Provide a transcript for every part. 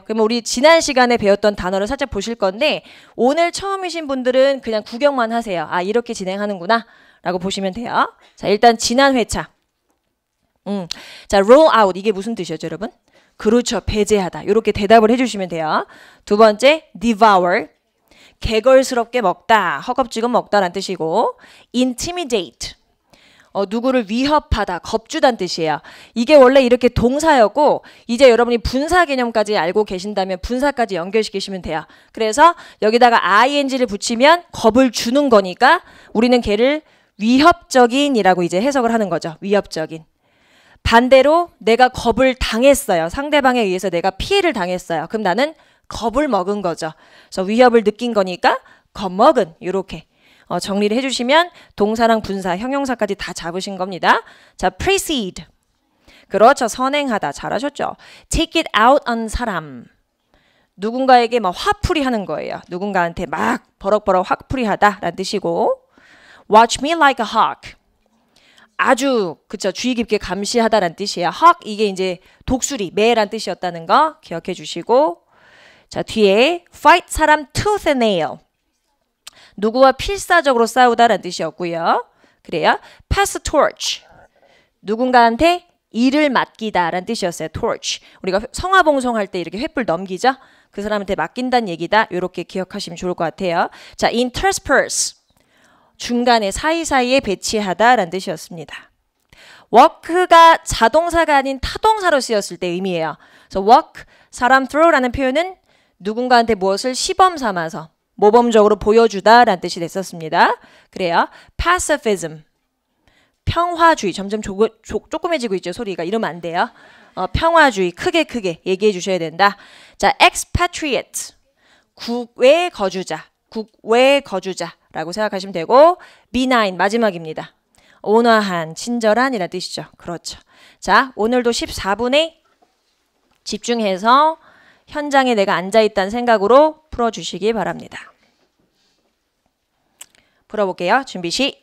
그러면 우리 지난 시간에 배웠던 단어를 살짝 보실 건데 오늘 처음이신 분들은 그냥 구경만 하세요. 아, 이렇게 진행하는구나 라고 보시면 돼요. 자, 일단 지난 회차. 자, roll out 이게 무슨 뜻이었죠, 여러분? 그렇죠, 배제하다. 이렇게 대답을 해주시면 돼요. 두 번째, devour. 개걸스럽게 먹다, 허겁지겁 먹다란 뜻이고, intimidate. 누구를 위협하다, 겁주다는 뜻이에요. 이게 원래 이렇게 동사였고 이제 여러분이 분사 개념까지 알고 계신다면 분사까지 연결시키시면 돼요. 그래서 여기다가 ing를 붙이면 겁을 주는 거니까 우리는 걔를 위협적인이라고 이제 해석을 하는 거죠. 위협적인. 반대로 내가 겁을 당했어요. 상대방에 의해서 내가 피해를 당했어요. 그럼 나는 겁을 먹은 거죠. 그래서 위협을 느낀 거니까 겁먹은, 이렇게 정리를 해주시면 동사랑 분사, 형용사까지 다 잡으신 겁니다. 자, precede. 그렇죠. 선행하다. 잘하셨죠. take it out on 사람. 누군가에게 막 화풀이 하는 거예요. 누군가한테 막 버럭버럭 화풀이 하다 라는 뜻이고, watch me like a hawk. 아주 그쵸, 주의 깊게 감시하다라는 뜻이에요. hawk 이게 이제 독수리, 매란 뜻이었다는 거 기억해 주시고, 자, 뒤에 fight 사람 tooth and nail. 누구와 필사적으로 싸우다라는 뜻이었고요. 그래요. pass torch. 누군가한테 일을 맡기다라는 뜻이었어요. torch. 우리가 성화봉송할 때 이렇게 횃불 넘기죠. 그 사람한테 맡긴다는 얘기다. 이렇게 기억하시면 좋을 것 같아요. 자, intersperse. 중간에 사이사이에 배치하다라는 뜻이었습니다. walk가 자동사가 아닌 타동사로 쓰였을 때 의미예요. 그래서 walk, 사람 throw라는 표현은 누군가한테 무엇을 시범 삼아서 모범적으로 보여주다라는 뜻이 됐었습니다. 그래요. pacifism. 평화주의. 점점 조그매지고 있죠. 소리가. 이러면 안 돼요. 평화주의. 크게 얘기해 주셔야 된다. 자, expatriate. 국외 거주자. 국외 거주자라고 생각하시면 되고, benign. 마지막입니다. 온화한, 친절한 이라는 뜻이죠. 그렇죠. 자, 오늘도 14분에 집중해서 현장에 내가 앉아있다는 생각으로 풀어주시기 바랍니다. 풀어볼게요. 준비 시작.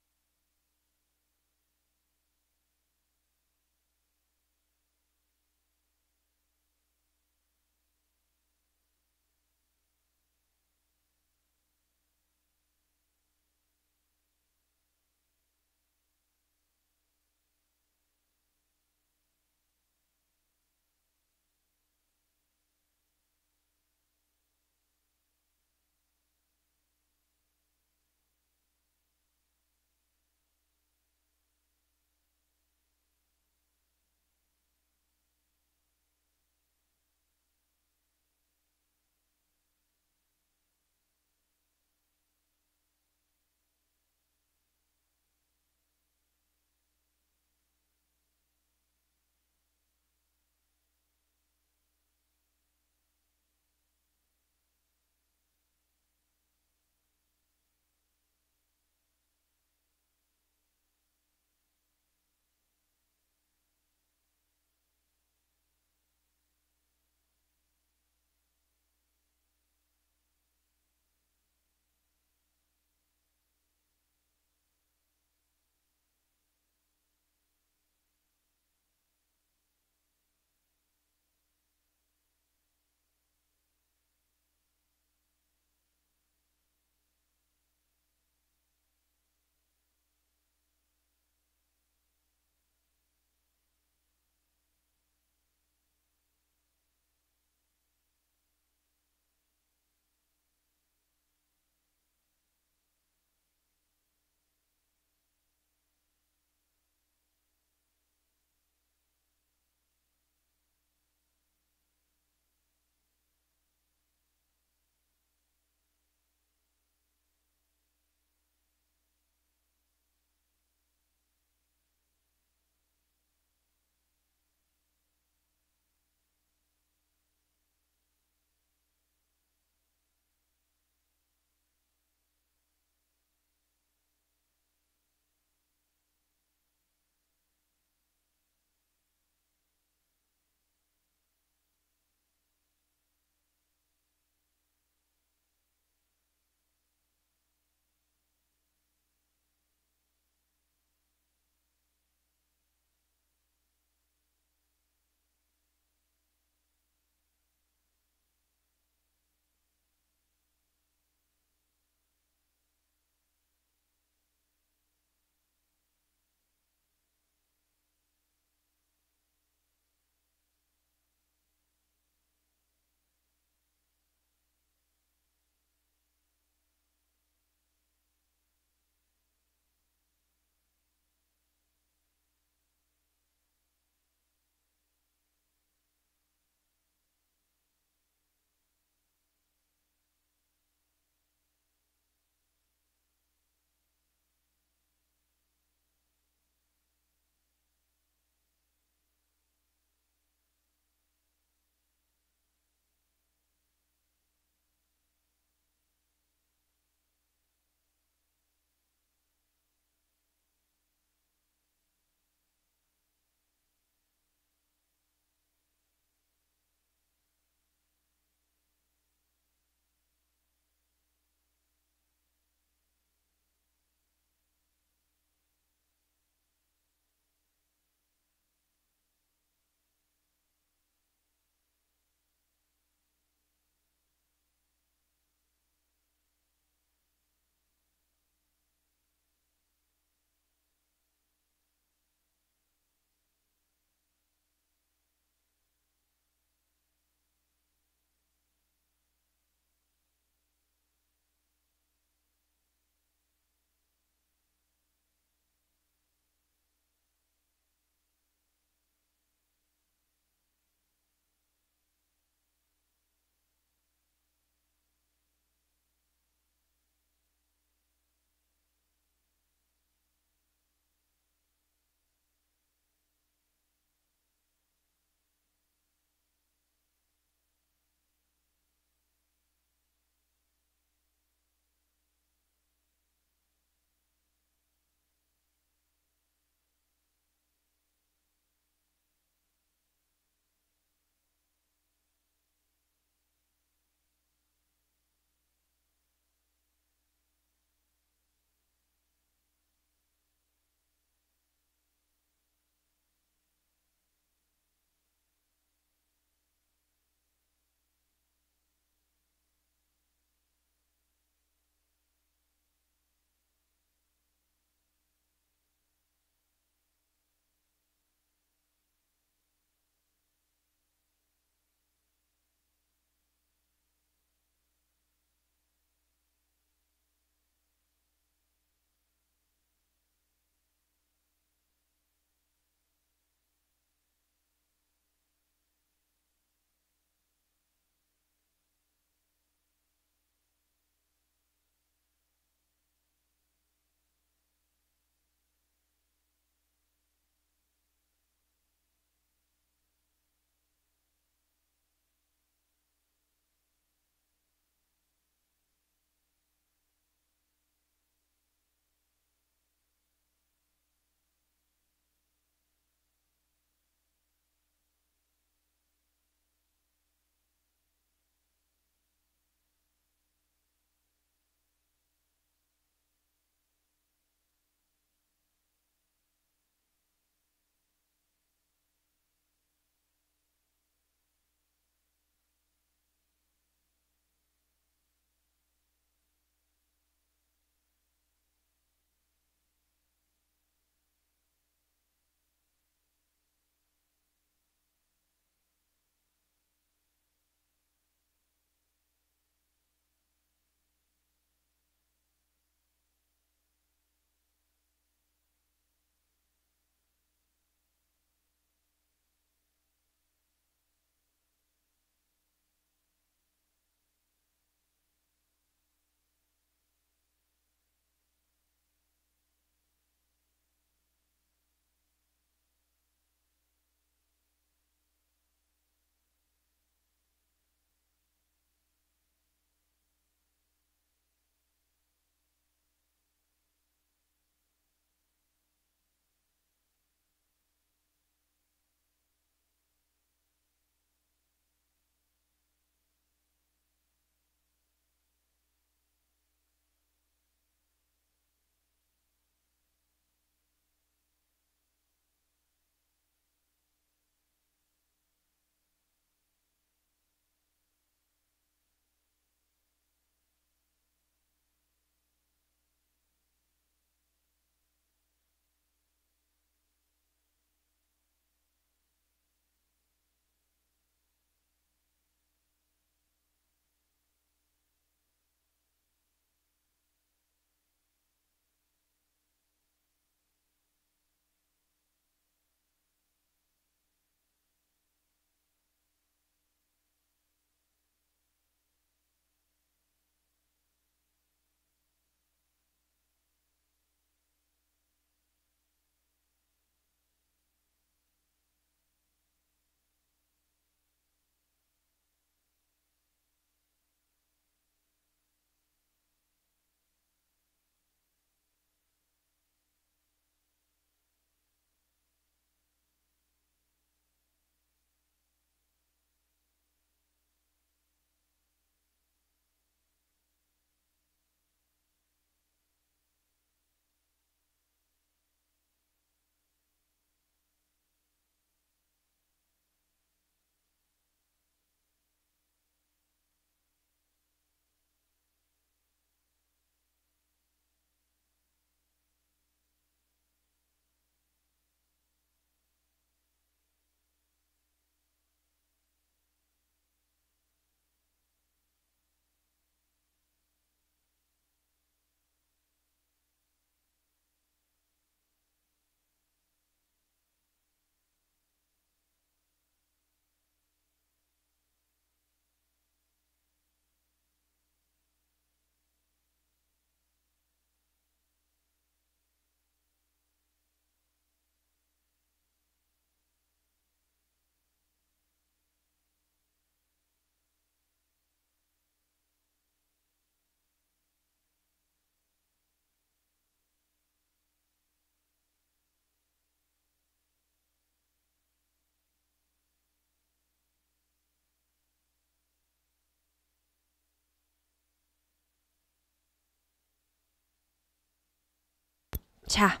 자,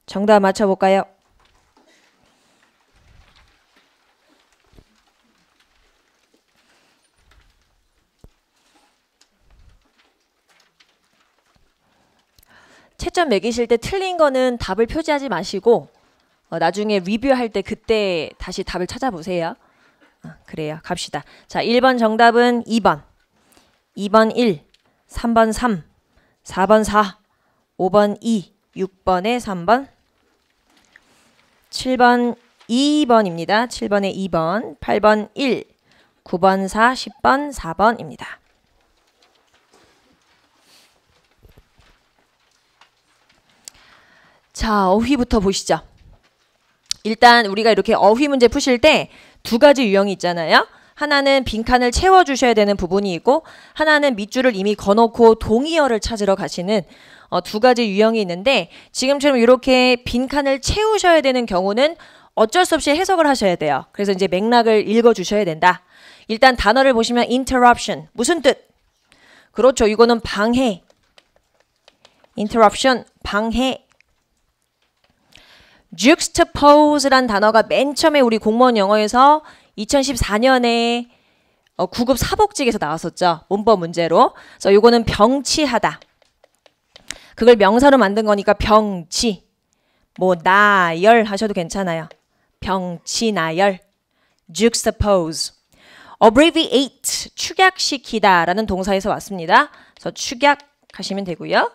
정답 맞춰볼까요? 채점 매기실 때 틀린 거는 답을 표지하지 마시고 나중에 리뷰할 때 그때 다시 답을 찾아보세요. 그래요. 갑시다. 자, 1번 정답은 2번. 2번 1, 3번 3, 4번 4, 5번 2, 6번에 3번, 7번 2번입니다. 7번에 2번, 8번 1, 9번 4, 10번 4번입니다. 자, 어휘부터 보시죠. 일단 우리가 이렇게 어휘 문제 푸실 때 두 가지 유형이 있잖아요. 하나는 빈칸을 채워주셔야 되는 부분이 있고 하나는 밑줄을 이미 거놓고 동의어를 찾으러 가시는 두 가지 유형이 있는데 지금처럼 이렇게 빈칸을 채우셔야 되는 경우는 어쩔 수 없이 해석을 하셔야 돼요. 그래서 이제 맥락을 읽어주셔야 된다. 일단 단어를 보시면 interruption 무슨 뜻? 그렇죠. 이거는 방해. interruption 방해. juxtapose란 단어가 맨 처음에 우리 공무원 영어에서 2014년에 9급 사복직에서 나왔었죠. 문법 문제로. 그래서 이거는 병치하다. 그걸 명사로 만든 거니까 병치. 뭐 나열 하셔도 괜찮아요. 병치 나열. juxtapose. abbreviate 축약시키다 라는 동사에서 왔습니다. 그래서 축약하시면 되고요.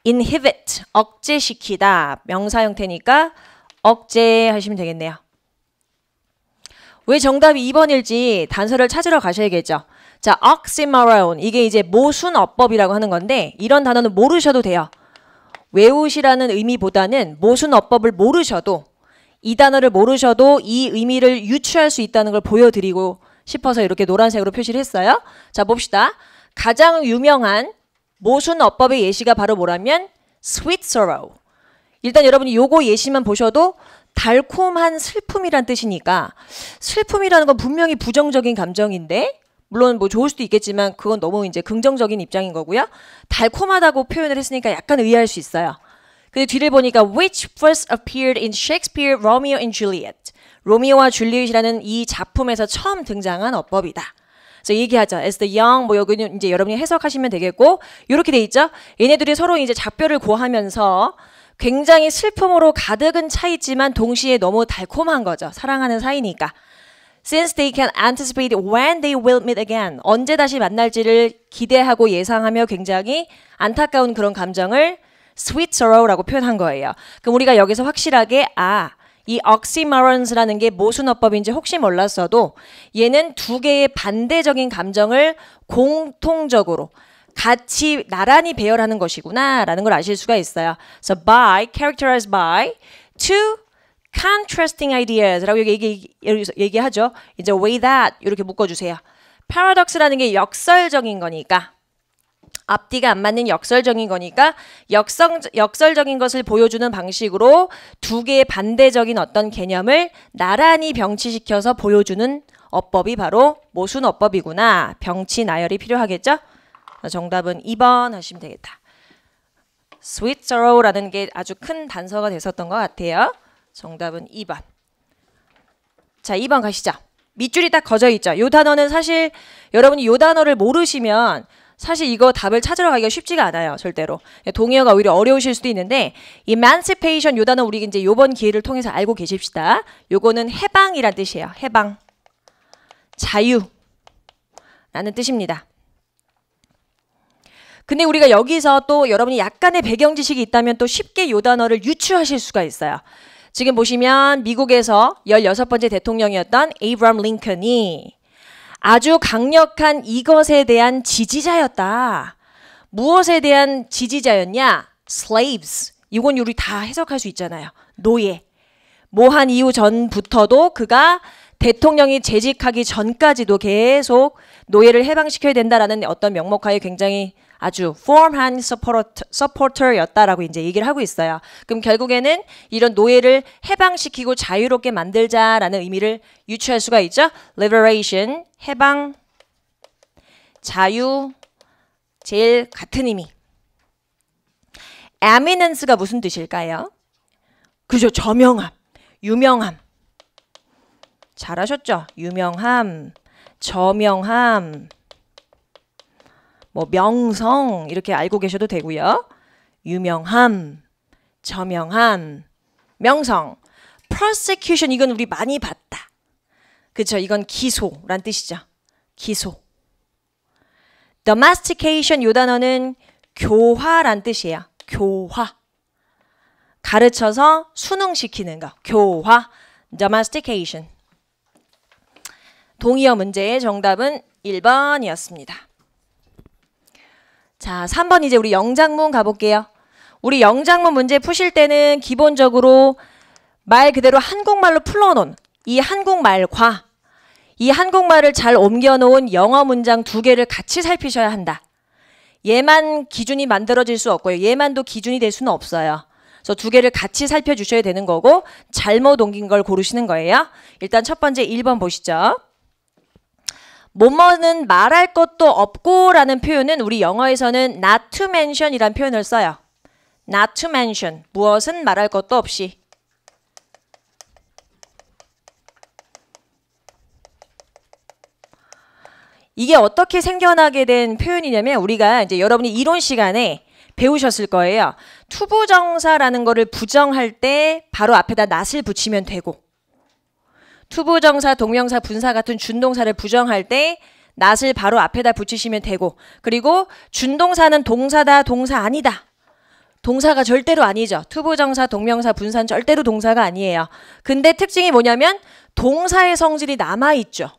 inhibit 억제시키다 명사 형태니까 억제하시면 되겠네요. 왜 정답이 2번일지 단서를 찾으러 가셔야겠죠. 자, oxymoron 이게 이제 모순어법이라고 하는 건데 이런 단어는 모르셔도 돼요. 외우시라는 의미보다는 모순어법을 모르셔도 이 단어를 모르셔도 이 의미를 유추할 수 있다는 걸 보여드리고 싶어서 이렇게 노란색으로 표시를 했어요. 자, 봅시다. 가장 유명한 모순어법의 예시가 바로 뭐라면 sweet sorrow. 일단 여러분이 요거 예시만 보셔도 달콤한 슬픔이란 뜻이니까 슬픔이라는 건 분명히 부정적인 감정인데 물론 뭐 좋을 수도 있겠지만 그건 너무 이제 긍정적인 입장인 거고요. 달콤하다고 표현을 했으니까 약간 의아할 수 있어요. 근데 뒤를 보니까 which first appeared in Shakespeare Romeo and Juliet. 로미오와 줄리엣이라는 이 작품에서 처음 등장한 어법이다. 그래서 얘기하죠. As the young, 뭐 여기는 이제 여러분이 해석하시면 되겠고, 이렇게 돼 있죠. 얘네들이 서로 이제 작별을 고하면서 굉장히 슬픔으로 가득은 차 있지만 동시에 너무 달콤한 거죠. 사랑하는 사이니까. Since they can anticipate when they will meet again. 언제 다시 만날지를 기대하고 예상하며 굉장히 안타까운 그런 감정을 sweet sorrow라고 표현한 거예요. 그럼 우리가 여기서 확실하게 이 oxymorons라는 게 모순어법인지 혹시 몰랐어도 얘는 두 개의 반대적인 감정을 공통적으로 같이 나란히 배열하는 것이구나 라는 걸 아실 수가 있어요. So by, characterized by two contrasting ideas 라고 얘기하죠. 이제 way that 이렇게 묶어주세요. paradox라는 게 역설적인 거니까 앞뒤가 안 맞는 역설적인 거니까 역설적인 것을 보여주는 방식으로 두 개의 반대적인 어떤 개념을 나란히 병치시켜서 보여주는 어법이 바로 모순어법이구나. 병치 나열이 필요하겠죠? 정답은 2번 하시면 되겠다. Sweet sorrow라는 게 아주 큰 단서가 됐었던 것 같아요. 정답은 2번. 자, 2번 가시죠. 밑줄이 딱 거져 있죠. 이 단어는 사실 여러분이 이 단어를 모르시면 사실 이거 답을 찾으러 가기가 쉽지가 않아요. 절대로. 동의어가 오히려 어려우실 수도 있는데 emancipation 요 단어 우리 이제 요번 기회를 통해서 알고 계십시다. 요거는 해방이란 뜻이에요. 해방. 자유 라는 뜻입니다. 근데 우리가 여기서 또 여러분이 약간의 배경 지식이 있다면 또 쉽게 요 단어를 유추하실 수가 있어요. 지금 보시면 미국에서 16번째 대통령이었던 에이브람 링컨이 아주 강력한 이것에 대한 지지자였다. 무엇에 대한 지지자였냐? slaves. 이건 우리 다 해석할 수 있잖아요. 노예. 모한 이후 전부터도 그가 대통령이 재직하기 전까지도 계속 노예를 해방시켜야 된다라는 어떤 명목하에 굉장히 아주 firm한 서포터였다라고 이제 얘기를 하고 있어요. 그럼 결국에는 이런 노예를 해방시키고 자유롭게 만들자라는 의미를 유추할 수가 있죠. liberation, 해방, 자유, 제일 같은 의미. eminence가 무슨 뜻일까요? 그죠? 저명함, 유명함. 잘하셨죠? 유명함, 저명함, 뭐 명성 이렇게 알고 계셔도 되고요. 유명함, 저명함, 명성. prosecution 이건 우리 많이 봤다. 그쵸? 이건 기소란 뜻이죠. 기소. domestication 요 단어는 교화란 뜻이에요. 교화. 가르쳐서 순응시키는 거. 교화. domestication. 동의어 문제의 정답은 1번이었습니다. 자, 3번 이제 우리 영작문 가볼게요. 우리 영작문 문제 푸실 때는 기본적으로 말 그대로 한국말로 풀어놓은 이 한국말과 이 한국말을 잘 옮겨놓은 영어 문장 2개를 같이 살피셔야 한다. 얘만 기준이 만들어질 수 없고요. 얘만도 기준이 될 수는 없어요. 그래서 2개를 같이 살펴주셔야 되는 거고 잘못 옮긴 걸 고르시는 거예요. 일단 첫 번째 1번 보시죠. 뭐뭐는 말할 것도 없고 라는 표현은 우리 영어에서는 not to mention 이란 표현을 써요. not to mention. 무엇은 말할 것도 없이. 이게 어떻게 생겨나게 된 표현이냐면 우리가 이제 여러분이 이론 시간에 배우셨을 거예요. 투부정사라는 거를 부정할 때 바로 앞에다 not을 붙이면 되고 투부정사, 동명사, 분사 같은 준동사를 부정할 때 not을 바로 앞에다 붙이시면 되고 그리고 준동사는 동사다, 동사 아니다. 동사가 절대로 아니죠. 투부정사, 동명사, 분사는 절대로 동사가 아니에요. 근데 특징이 뭐냐면 동사의 성질이 남아있죠.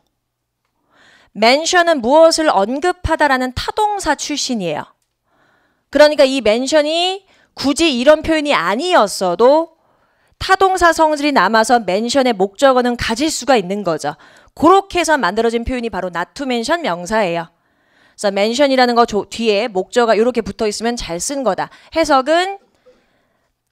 mention은 무엇을 언급하다라는 타동사 출신이에요. 그러니까 이 mention이 굳이 이런 표현이 아니었어도 타동사 성질이 남아서 mention의 목적어는 가질 수가 있는 거죠. 그렇게 해서 만들어진 표현이 바로 not to mention 명사예요. 그래서 mention이라는 거 뒤에 목적어가 이렇게 붙어 있으면 잘 쓴 거다. 해석은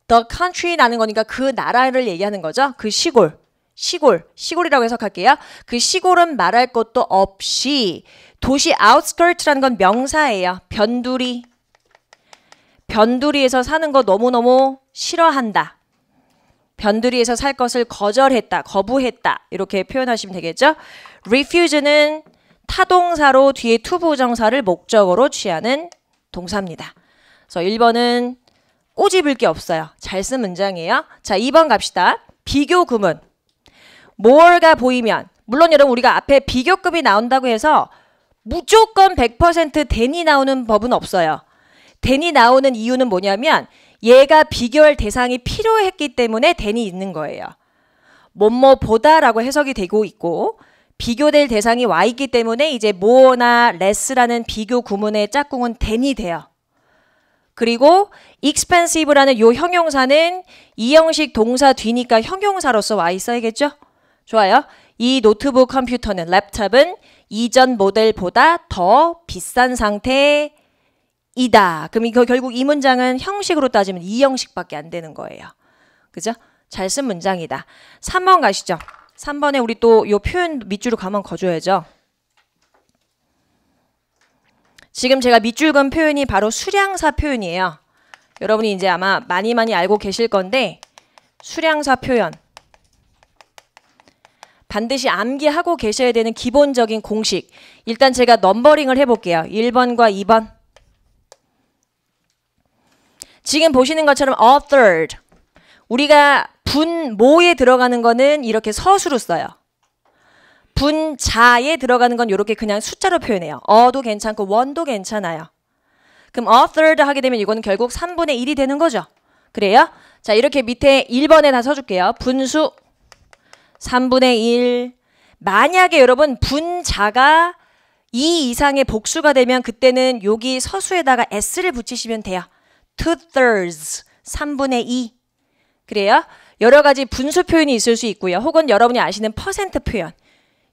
the country라는 거니까 그 나라를 얘기하는 거죠. 그 시골. 시골이라고 해석할게요. 그 시골은 말할 것도 없이 도시 outskirt라는 건 명사예요. 변두리에서 사는 거 너무너무 싫어한다. 변두리에서 살 것을 거절했다, 거부했다 이렇게 표현하시면 되겠죠. refuse는 타동사로 뒤에 투부정사를 목적어로 취하는 동사입니다. 그래서 1번은 꼬집을 게 없어요. 잘 쓴 문장이에요. 자, 2번 갑시다. 비교 구문. more가 보이면 물론 여러분 우리가 앞에 비교급이 나온다고 해서 무조건 100% than이 나오는 법은 없어요. than이 나오는 이유는 뭐냐면 얘가 비교할 대상이 필요했기 때문에 than이 있는 거예요. 뭐뭐보다라고 해석이 되고 있고 비교될 대상이 와 있기 때문에 이제 more나 less라는 비교 구문의 짝꿍은 than이 돼요. 그리고 expensive라는 요 형용사는 이 형식 동사 뒤니까 형용사로서 와 있어야겠죠? 좋아요. 이 노트북 컴퓨터는 랩탑은 이전 모델보다 더 비싼 상태이다. 그럼 이거 결국 이 문장은 형식으로 따지면 이 형식밖에 안 되는 거예요. 그죠? 잘 쓴 문장이다. 3번 가시죠. 3번에 우리 또 요 표현 밑줄을 가만 거줘야죠. 지금 제가 밑줄 건 표현이 바로 수량사 표현이에요. 여러분이 이제 아마 많이 알고 계실 건데 수량사 표현. 반드시 암기하고 계셔야 되는 기본적인 공식. 일단 제가 넘버링을 해볼게요. 1번과 2번. 지금 보시는 것처럼 a third. 우리가 분모에 들어가는 거는 이렇게 서술로 써요. 분자에 들어가는 건 이렇게 그냥 숫자로 표현해요. 어도 괜찮고 원도 괜찮아요. 그럼 a third 하게 되면 이거는 결국 3분의 1이 되는 거죠. 그래요? 자, 이렇게 밑에 1번에 다 써줄게요. 분수 3분의 1. 만약에 여러분 분자가 2 이상의 복수가 되면 그때는 여기 서수에다가 s를 붙이시면 돼요. 2/3 3분의 2. 그래요? 여러 가지 분수 표현이 있을 수 있고요. 혹은 여러분이 아시는 퍼센트 표현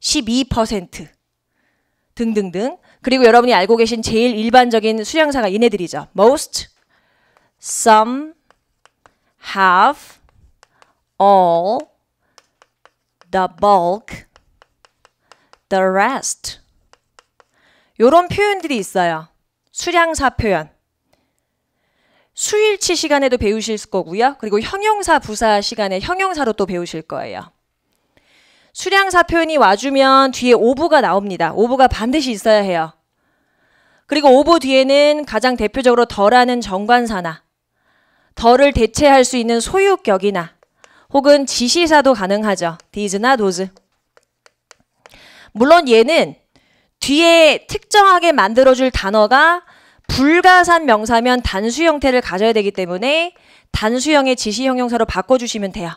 12% 등등등. 그리고 여러분이 알고 계신 제일 일반적인 수량사가 얘네들이죠. most, some, half, all, the bulk, the rest. 요런 표현들이 있어요. 수량사 표현. 수일치 시간에도 배우실 거고요. 그리고 형용사 부사 시간에 형용사로 또 배우실 거예요. 수량사 표현이 와주면 뒤에 오브가 나옵니다. 오브가 반드시 있어야 해요. 그리고 오브 뒤에는 가장 대표적으로 더라는 정관사나 더를 대체할 수 있는 소유격이나 혹은 지시사도 가능하죠. thes나 those. 물론 얘는 뒤에 특정하게 만들어줄 단어가 불가산 명사면 단수 형태를 가져야 되기 때문에 단수형의 지시 형용사로 바꿔주시면 돼요.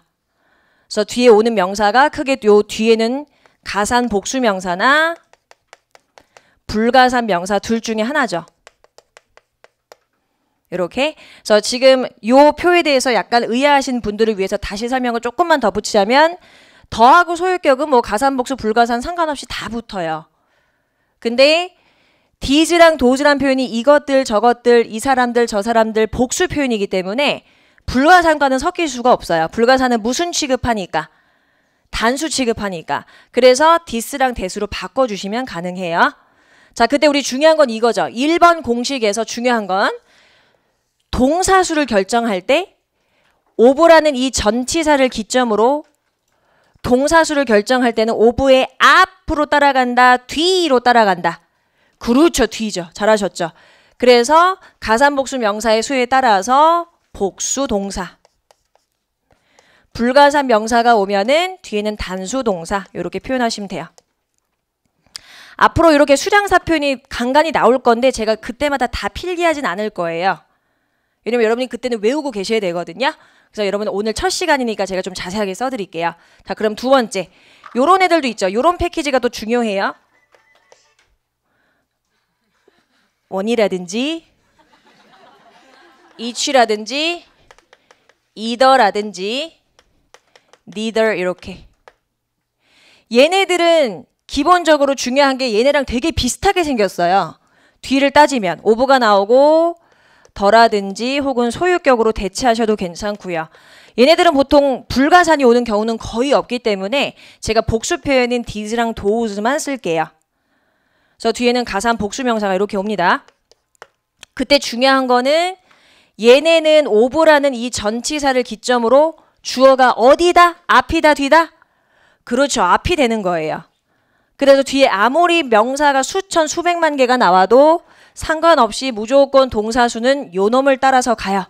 그래서 뒤에 오는 명사가 크게 요 뒤에는 가산 복수 명사나 불가산 명사 둘 중에 하나죠. 이렇게. 그래서 지금 요 표에 대해서 약간 의아하신 분들을 위해서 다시 설명을 조금만 더 붙이자면 더하고 소유격은 뭐 가산 복수 불가산 상관없이 다 붙어요. 근데 these랑 those란 표현이 이것들 저것들 이 사람들 저 사람들 복수 표현이기 때문에 불가산과는 섞일 수가 없어요. 불가산은 무슨 취급하니까 단수 취급하니까. 그래서 this랑 that으로 바꿔주시면 가능해요. 자, 그때 우리 중요한 건 이거죠. 1번 공식에서 중요한 건 동사수를 결정할 때 오브라는 이 전치사를 기점으로 동사수를 결정할 때는 오브의 앞으로 따라간다, 뒤로 따라간다. 그렇죠, 뒤죠. 잘하셨죠. 그래서 가산복수 명사의 수에 따라서 복수 동사. 불가산 명사가 오면은 뒤에는 단수 동사. 이렇게 표현하시면 돼요. 앞으로 이렇게 수량사 표현이 간간히 나올 건데 제가 그때마다 다 필기하진 않을 거예요. 왜냐면 여러분이 그때는 외우고 계셔야 되거든요. 그래서 여러분 오늘 첫 시간이니까 제가 좀 자세하게 써드릴게요. 자, 그럼 두 번째. 요런 애들도 있죠. 요런 패키지가 또 중요해요. 원이라든지 each라든지 either라든지 neither 이렇게. 얘네들은 기본적으로 중요한 게 얘네랑 되게 비슷하게 생겼어요. 뒤를 따지면 오브가 나오고 더라든지 혹은 소유격으로 대체하셔도 괜찮고요. 얘네들은 보통 불가산이 오는 경우는 거의 없기 때문에 제가 복수 표현인 these랑 those만 쓸게요. 그래서 뒤에는 가산 복수 명사가 이렇게 옵니다. 그때 중요한 거는 얘네는 오브라는 이 전치사를 기점으로 주어가 어디다? 앞이다? 뒤다? 그렇죠. 앞이 되는 거예요. 그래서 뒤에 아무리 명사가 수천 수백만 개가 나와도 상관없이 무조건 동사수는 요 놈을 따라서 가요.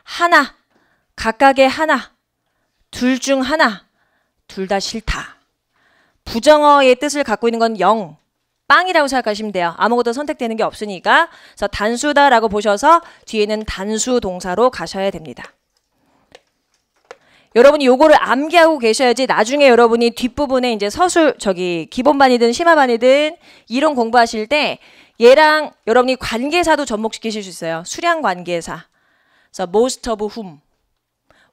하나, 각각의 하나, 둘 중 하나, 둘 다 싫다. 부정어의 뜻을 갖고 있는 건 0, 빵이라고 생각하시면 돼요. 아무것도 선택되는 게 없으니까. 그래서 단수다라고 보셔서 뒤에는 단수 동사로 가셔야 됩니다. 여러분이 요거를 암기하고 계셔야지 나중에 여러분이 뒷부분에 이제 서술 기본반이든 심화반이든 이론 공부하실 때 얘랑 여러분이 관계사도 접목시키실 수 있어요. 수량 관계사. 그래서 most of whom,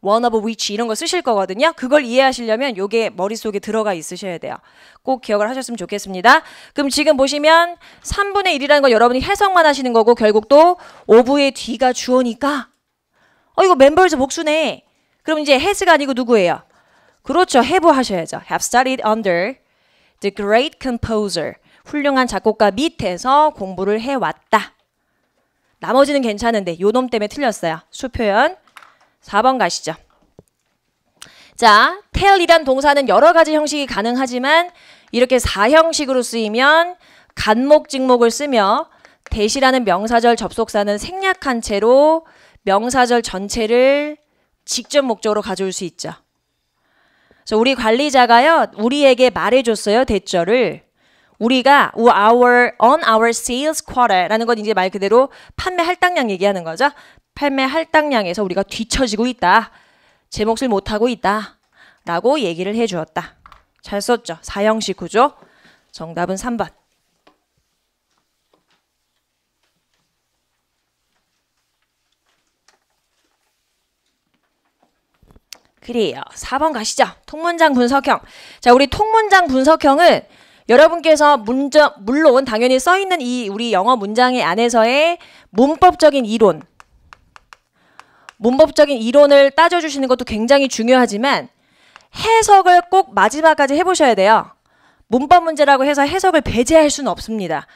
one of which 이런 거 쓰실 거거든요. 그걸 이해하시려면 요게 머릿속에 들어가 있으셔야 돼요. 꼭 기억을 하셨으면 좋겠습니다. 그럼 지금 보시면 3분의 1이라는 건 여러분이 해석만 하시는 거고 결국 또 of의 뒤가 주어니까 이거 members 복수네. 그럼 이제 has가 아니고 누구예요? 그렇죠. have 하셔야죠. have studied under the great composer. 훌륭한 작곡가 밑에서 공부를 해왔다. 나머지는 괜찮은데 요 놈 때문에 틀렸어요. 수표현 4번 가시죠. 자, tell이란 동사는 여러 가지 형식이 가능하지만 이렇게 4형식으로 쓰이면 간목, 직목을 쓰며 대시라는 명사절 접속사는 생략한 채로 명사절 전체를 직접 목적으로 가져올 수 있죠. 그래서 우리 관리자가요, 우리에게 말해줬어요, 대절을. 우리가 on our sales quota라는 건 이제 말 그대로 판매 할당량 얘기하는 거죠. 판매 할당량에서 우리가 뒤처지고 있다. 제 몫을 못하고 있다. 라고 얘기를 해주었다. 잘 썼죠? 4형식 구조. 정답은 3번. 그래요. 4번 가시죠. 통문장 분석형. 자, 우리 통문장 분석형은 여러분께서 물론 당연히 써있는 이 우리 영어 문장의 안에서의 문법적인 이론을 따져주시는 것도 굉장히 중요하지만 해석을 꼭 마지막까지 해보셔야 돼요. 문법 문제라고 해서 해석을 배제할 수는 없습니다.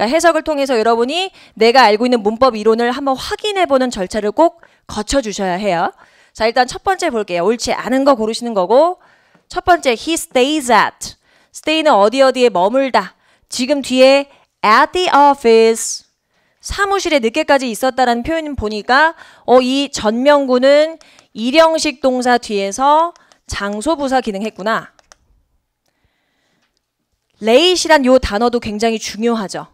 그러니까 해석을 통해서 여러분이 내가 알고 있는 문법 이론을 한번 확인해보는 절차를 꼭 거쳐주셔야 해요. 자, 일단 첫 번째 볼게요. 옳지 않은 거 고르시는 거고, 첫 번째 he stays at. stay는 어디에 머물다. 지금 뒤에 at the office. 사무실에 늦게까지 있었다라는 표현 보니까 이 전명구는 일형식 동사 뒤에서 장소 부사 기능했구나. late이란 요 단어도 굉장히 중요하죠.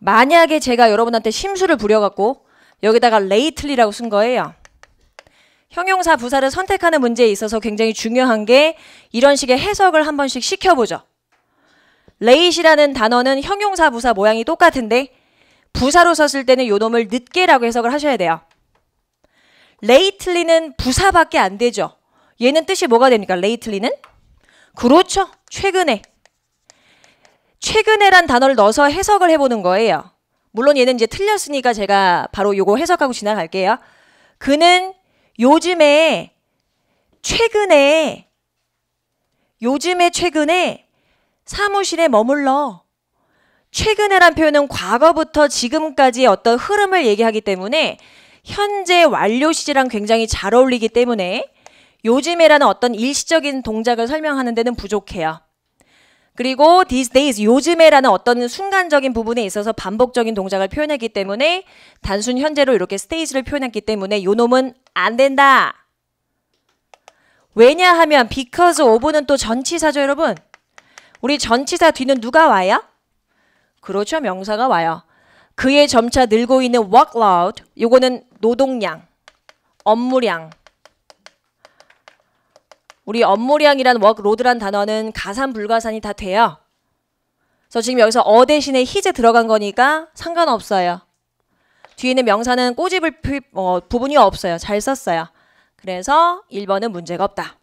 만약에 제가 여러분한테 심술을 부려갖고 여기다가 lately라고 쓴 거예요. 형용사 부사를 선택하는 문제에 있어서 굉장히 중요한 게 이런 식의 해석을 한 번씩 시켜보죠. late이라는 단어는 형용사 부사 모양이 똑같은데 부사로 썼을 때는 요 놈을 늦게라고 해석을 하셔야 돼요. lately는 부사밖에 안 되죠. 얘는 뜻이 뭐가 됩니까? lately는? 그렇죠. 최근에. 최근에란 단어를 넣어서 해석을 해보는 거예요. 물론 얘는 이제 틀렸으니까 제가 바로 요거 해석하고 지나갈게요. 그는 요즘에 최근에 사무실에 머물러. 최근에란 표현은 과거부터 지금까지의 어떤 흐름을 얘기하기 때문에 현재 완료 시제랑 굉장히 잘 어울리기 때문에 요즘에라는 어떤 일시적인 동작을 설명하는 데는 부족해요. 그리고 these days, 요즘에라는 어떤 순간적인 부분에 있어서 반복적인 동작을 표현했기 때문에 단순 현재로 이렇게 stays를 표현했기 때문에 요 놈은 안 된다. 왜냐하면 because of는 또 전치사죠, 여러분. 우리 전치사 뒤는 누가 와요? 그렇죠, 명사가 와요. 그의 점차 늘고 있는 workload, 요거는 노동량, 업무량. 우리 업무량이란 workload란 단어는 가산 불가산이 다 돼요. 그래서 지금 여기서 대신에 his에 들어간 거니까 상관없어요. 뒤에는 명사는 꼬집을 부분이 없어요. 잘 썼어요. 그래서 1번은 문제가 없다.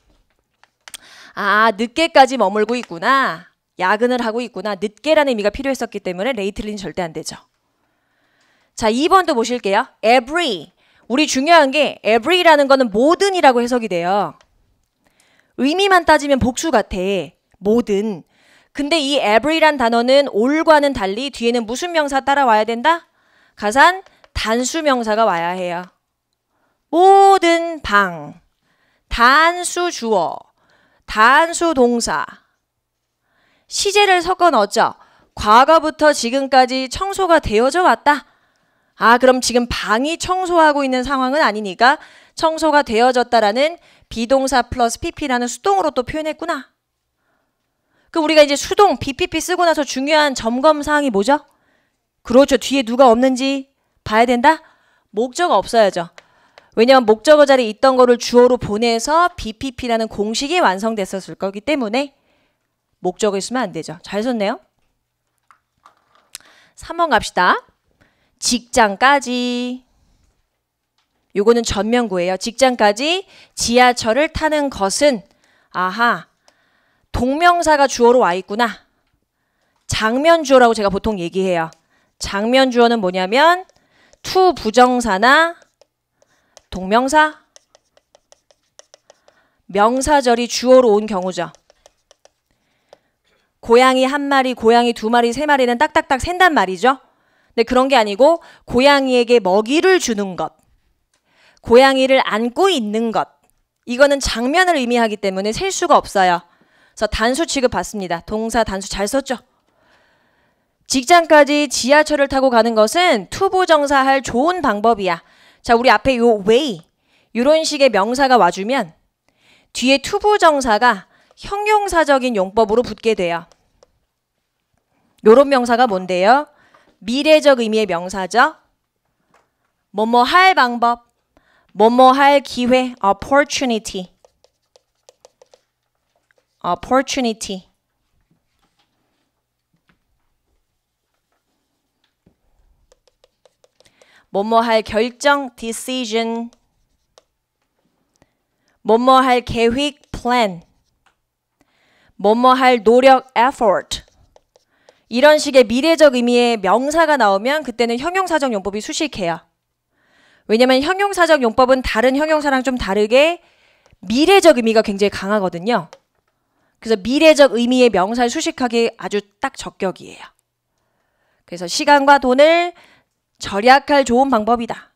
아, 늦게까지 머물고 있구나. 야근을 하고 있구나. 늦게라는 의미가 필요했었기 때문에 lately는 절대 안 되죠. 자, 2번도 보실게요. every. 우리 중요한 게 every라는 거는 모든이라고 해석이 돼요. 의미만 따지면 복수 같아. 모든. 근데 이 every란 단어는 all과는 달리 뒤에는 무슨 명사 따라와야 된다? 가산 단수 명사가 와야 해요. 모든 방. 단수 주어. 단수 동사. 시제를 섞어 넣었죠. 과거부터 지금까지 청소가 되어져 왔다. 아, 그럼 지금 방이 청소하고 있는 상황은 아니니까 청소가 되어졌다라는 비동사 플러스 pp라는 수동으로 또 표현했구나. 그럼 우리가 이제 수동 bpp 쓰고 나서 중요한 점검 사항이 뭐죠? 그렇죠. 뒤에 누가 없는지 봐야 된다? 목적어 없어야죠. 왜냐면 목적어 자리에 있던 거를 주어로 보내서 bpp라는 공식이 완성됐었을 거기 때문에 목적어 있으면 안 되죠. 잘 썼네요. 3번 갑시다. 직장까지. 요거는 전면구예요. 직장까지 지하철을 타는 것은 아하 동명사가 주어로 와 있구나. 장면 주어라고 제가 보통 얘기해요. 장면 주어는 뭐냐면 to 부정사나 동명사 명사절이 주어로 온 경우죠. 고양이 한 마리, 고양이 두 마리, 세 마리는 딱딱딱 샌단 말이죠. 근데 그런 게 아니고 고양이에게 먹이를 주는 것, 고양이를 안고 있는 것, 이거는 장면을 의미하기 때문에 셀 수가 없어요. 그래서 단수 취급 받습니다. 동사 단수 잘 썼죠? 직장까지 지하철을 타고 가는 것은 투부정사 할 좋은 방법이야. 자, 우리 앞에 요 way, 이런 식의 명사가 와주면 뒤에 투부정사가 형용사적인 용법으로 붙게 돼요. 요런 명사가 뭔데요? 미래적 의미의 명사죠. 뭐뭐 할 방법, 뭐뭐 할 기회, opportunity. opportunity. 뭐뭐 할 결정, decision. 뭐뭐 할 계획, plan. 뭐뭐 할 노력, effort. 이런 식의 미래적 의미의 명사가 나오면 그때는 형용사적 용법이 수식해요. 왜냐면 형용사적 용법은 다른 형용사랑 좀 다르게 미래적 의미가 굉장히 강하거든요. 그래서 미래적 의미의 명사를 수식하기 아주 딱 적격이에요. 그래서 시간과 돈을 절약할 좋은 방법이다.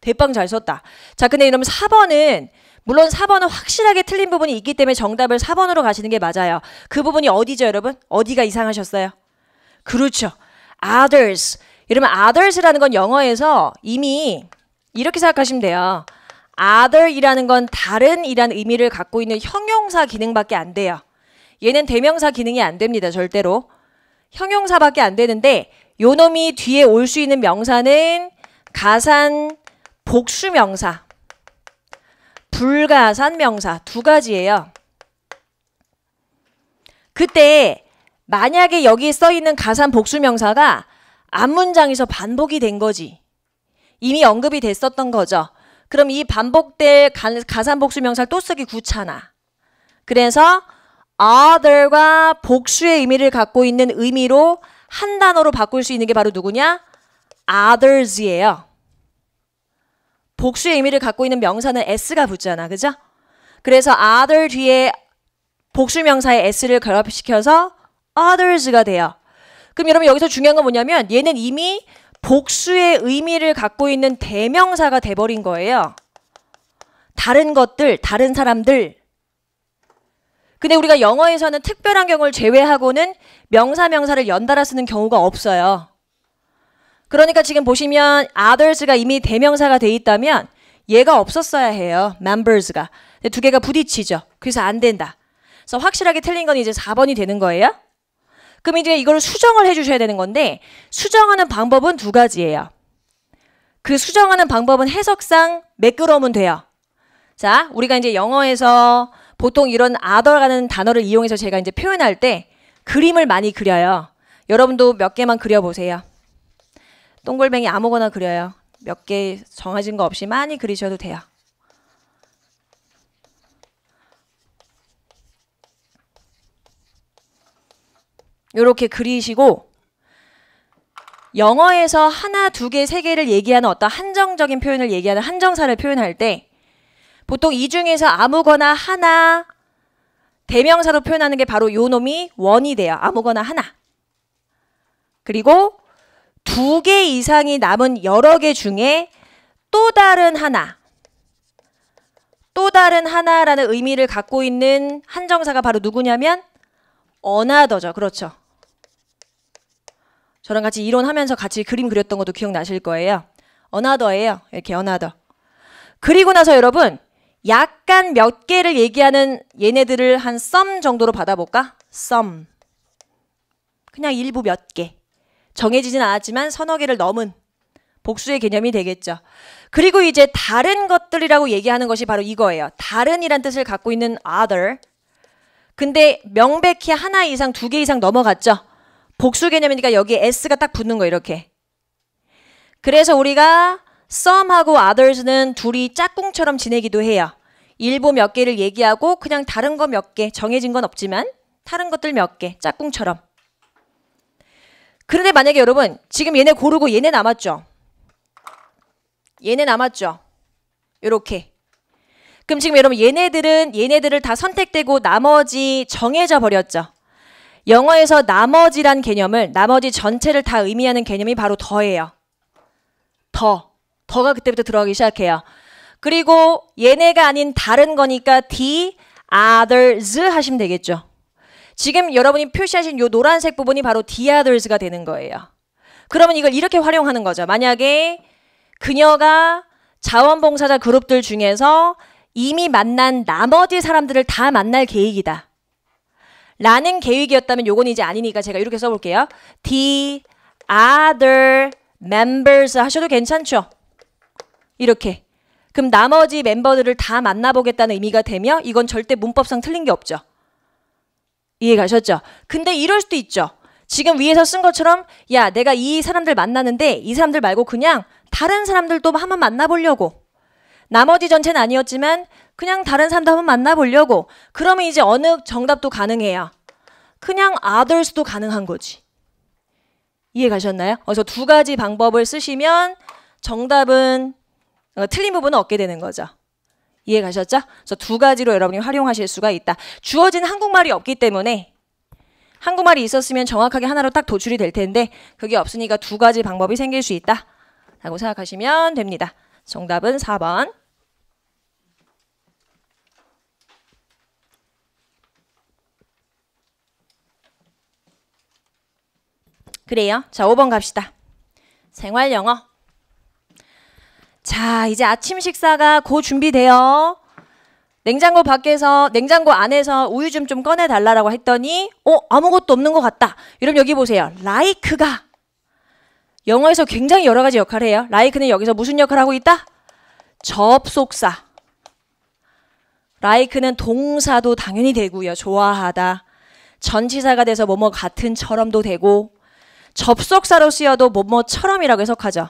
대빵 잘 썼다. 자, 근데 여러분 4번은 물론 4번은 확실하게 틀린 부분이 있기 때문에 정답을 4번으로 가시는 게 맞아요. 그 부분이 어디죠, 여러분? 어디가 이상하셨어요? 그렇죠. others. 여러분 others라는 건 영어에서 이미 이렇게 생각하시면 돼요. other이라는 건 다른이라는 의미를 갖고 있는 형용사 기능밖에 안 돼요. 얘는 대명사 기능이 안 됩니다. 절대로. 형용사밖에 안 되는데 요 놈이 뒤에 올 수 있는 명사는 가산 복수명사, 불가산 명사 두 가지예요. 그때 만약에 여기 써 있는 가산 복수명사가 앞문장에서 반복이 된 거지. 이미 언급이 됐었던 거죠. 그럼 이 반복될 가산 복수명사를 또 쓰기 귀찮아. 그래서 other과 복수의 의미를 갖고 있는 의미로 한 단어로 바꿀 수 있는 게 바로 누구냐? others예요. 복수의 의미를 갖고 있는 명사는 s가 붙잖아. 그죠? 그래서 other 뒤에 복수명사의 s를 결합시켜서 others가 돼요. 그럼 여러분 여기서 중요한 건 뭐냐면 얘는 이미 복수의 의미를 갖고 있는 대명사가 돼버린 거예요. 다른 것들, 다른 사람들. 근데 우리가 영어에서는 특별한 경우를 제외하고는 명사, 명사를 연달아 쓰는 경우가 없어요. 그러니까 지금 보시면 others가 이미 대명사가 돼 있다면 얘가 없었어야 해요. members가. 근데 두 개가 부딪히죠. 그래서 안 된다. 그래서 확실하게 틀린 건 이제 4번이 되는 거예요. 그럼 이제 이걸 수정을 해주셔야 되는 건데 수정하는 방법은 두 가지예요. 그 수정하는 방법은 해석상 매끄러우면 돼요. 자, 우리가 이제 영어에서 보통 이런 other라는 단어를 이용해서 제가 이제 표현할 때 그림을 많이 그려요. 여러분도 몇 개만 그려보세요. 동글뱅이 아무거나 그려요. 몇 개 정해진 거 없이 많이 그리셔도 돼요. 요렇게 그리시고 영어에서 하나, 두 개, 세 개를 얘기하는 어떤 한정적인 표현을 얘기하는 한정사를 표현할 때 보통 이 중에서 아무거나 하나 대명사로 표현하는 게 바로 요 놈이 원이 돼요. 아무거나 하나. 그리고 두 개 이상이 남은 여러 개 중에 또 다른 하나, 또 다른 하나라는 의미를 갖고 있는 한정사가 바로 누구냐면 another죠. 그렇죠. 저랑 같이 이론하면서 같이 그림 그렸던 것도 기억나실 거예요. another예요. 이렇게 another. 그리고 나서 여러분 약간 몇 개를 얘기하는 얘네들을 한 some 정도로 받아볼까? some. 그냥 일부 몇 개. 정해지진 않았지만 서너 개를 넘은 복수의 개념이 되겠죠. 그리고 이제 다른 것들이라고 얘기하는 것이 바로 이거예요. 다른이란 뜻을 갖고 있는 other. 근데 명백히 하나 이상, 두 개 이상 넘어갔죠. 복수 개념이니까 여기에 s가 딱 붙는 거예요. 이렇게. 그래서 우리가 some하고 others는 둘이 짝꿍처럼 지내기도 해요. 일부 몇 개를 얘기하고 그냥 다른 거 몇 개, 정해진 건 없지만 다른 것들 몇 개, 짝꿍처럼. 그런데 만약에 여러분 지금 얘네 고르고 얘네 남았죠. 얘네 남았죠. 요렇게. 그럼 지금 여러분 얘네들을 다 선택되고 나머지 정해져 버렸죠. 영어에서 나머지란 개념을 나머지 전체를 다 의미하는 개념이 바로 더예요. 더가 그때부터 들어가기 시작해요. 그리고 얘네가 아닌 다른 거니까 the others 하시면 되겠죠. 지금 여러분이 표시하신 요 노란색 부분이 바로 the others가 되는 거예요. 그러면 이걸 이렇게 활용하는 거죠. 만약에 그녀가 자원봉사자 그룹들 중에서 이미 만난 나머지 사람들을 다 만날 계획이다. 라는 계획이었다면 요건 이제 아니니까 제가 이렇게 써볼게요. The other members 하셔도 괜찮죠? 이렇게. 그럼 나머지 멤버들을 다 만나보겠다는 의미가 되며 이건 절대 문법상 틀린 게 없죠. 이해 가셨죠? 근데 이럴 수도 있죠. 지금 위에서 쓴 것처럼 야 내가 이 사람들 만나는데 이 사람들 말고 그냥 다른 사람들도 한번 만나보려고. 나머지 전체는 아니었지만 그냥 다른 사람도 한번 만나보려고. 그러면 이제 어느 정답도 가능해요. 그냥 others도 가능한 거지. 이해 가셨나요? 그래서 두 가지 방법을 쓰시면 정답은 틀린 부분은 얻게 되는 거죠. 이해 가셨죠? 그래서 두 가지로 여러분이 활용하실 수가 있다. 주어진 한국말이 없기 때문에 한국말이 있었으면 정확하게 하나로 딱 도출이 될 텐데 그게 없으니까 두 가지 방법이 생길 수 있다 라고 생각하시면 됩니다. 정답은 4번. 그래요. 자, 5번 갑시다. 생활 영어. 자, 이제 아침 식사가 곧 준비돼요. 냉장고 안에서 우유 좀 꺼내달라고 했더니 아무것도 없는 것 같다. 여러분 여기 보세요. like가 영어에서 굉장히 여러 가지 역할을 해요. like는 여기서 무슨 역할을 하고 있다? 접속사. like는 동사도 당연히 되고요. 좋아하다. 전치사가 돼서 뭐뭐 같은처럼도 되고 접속사로 쓰여도 뭐뭐처럼이라고 해석하죠.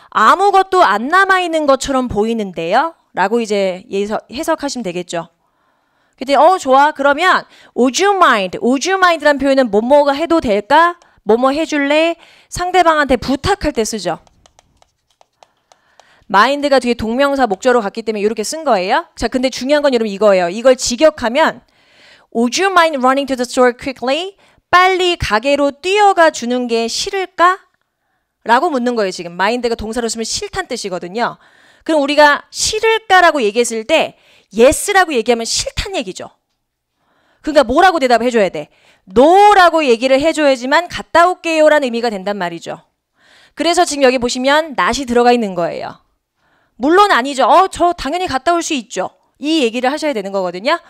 아무것도 안 남아있는 것처럼 보이는데요. 라고 이제 해석하시면 되겠죠. 근데 좋아. 그러면 would you mind라는 표현은 뭐뭐가 해도 될까? 뭐뭐 해줄래? 상대방한테 부탁할 때 쓰죠. mind가 뒤에 동명사 목적으로 갔기 때문에 이렇게 쓴 거예요. 자, 근데 중요한 건 여러분 이거예요. 이걸 직역하면 would you mind running to the store quickly? 빨리 가게로 뛰어가 주는 게 싫을까? 라고 묻는 거예요. 지금 mind가 동사로 쓰면 싫다는 뜻이거든요. 그럼 우리가 싫을까라고 얘기했을 때 yes라고 얘기하면 싫다는 얘기죠. 그러니까 뭐라고 대답해 줘야 돼? no라고 얘기를 해줘야지만 갔다 올게요 라는 의미가 된단 말이죠. 그래서 지금 여기 보시면 not이 들어가 있는 거예요. 물론 아니죠. 저 당연히 갔다 올 수 있죠. 이 얘기를 하셔야 되는 거거든요.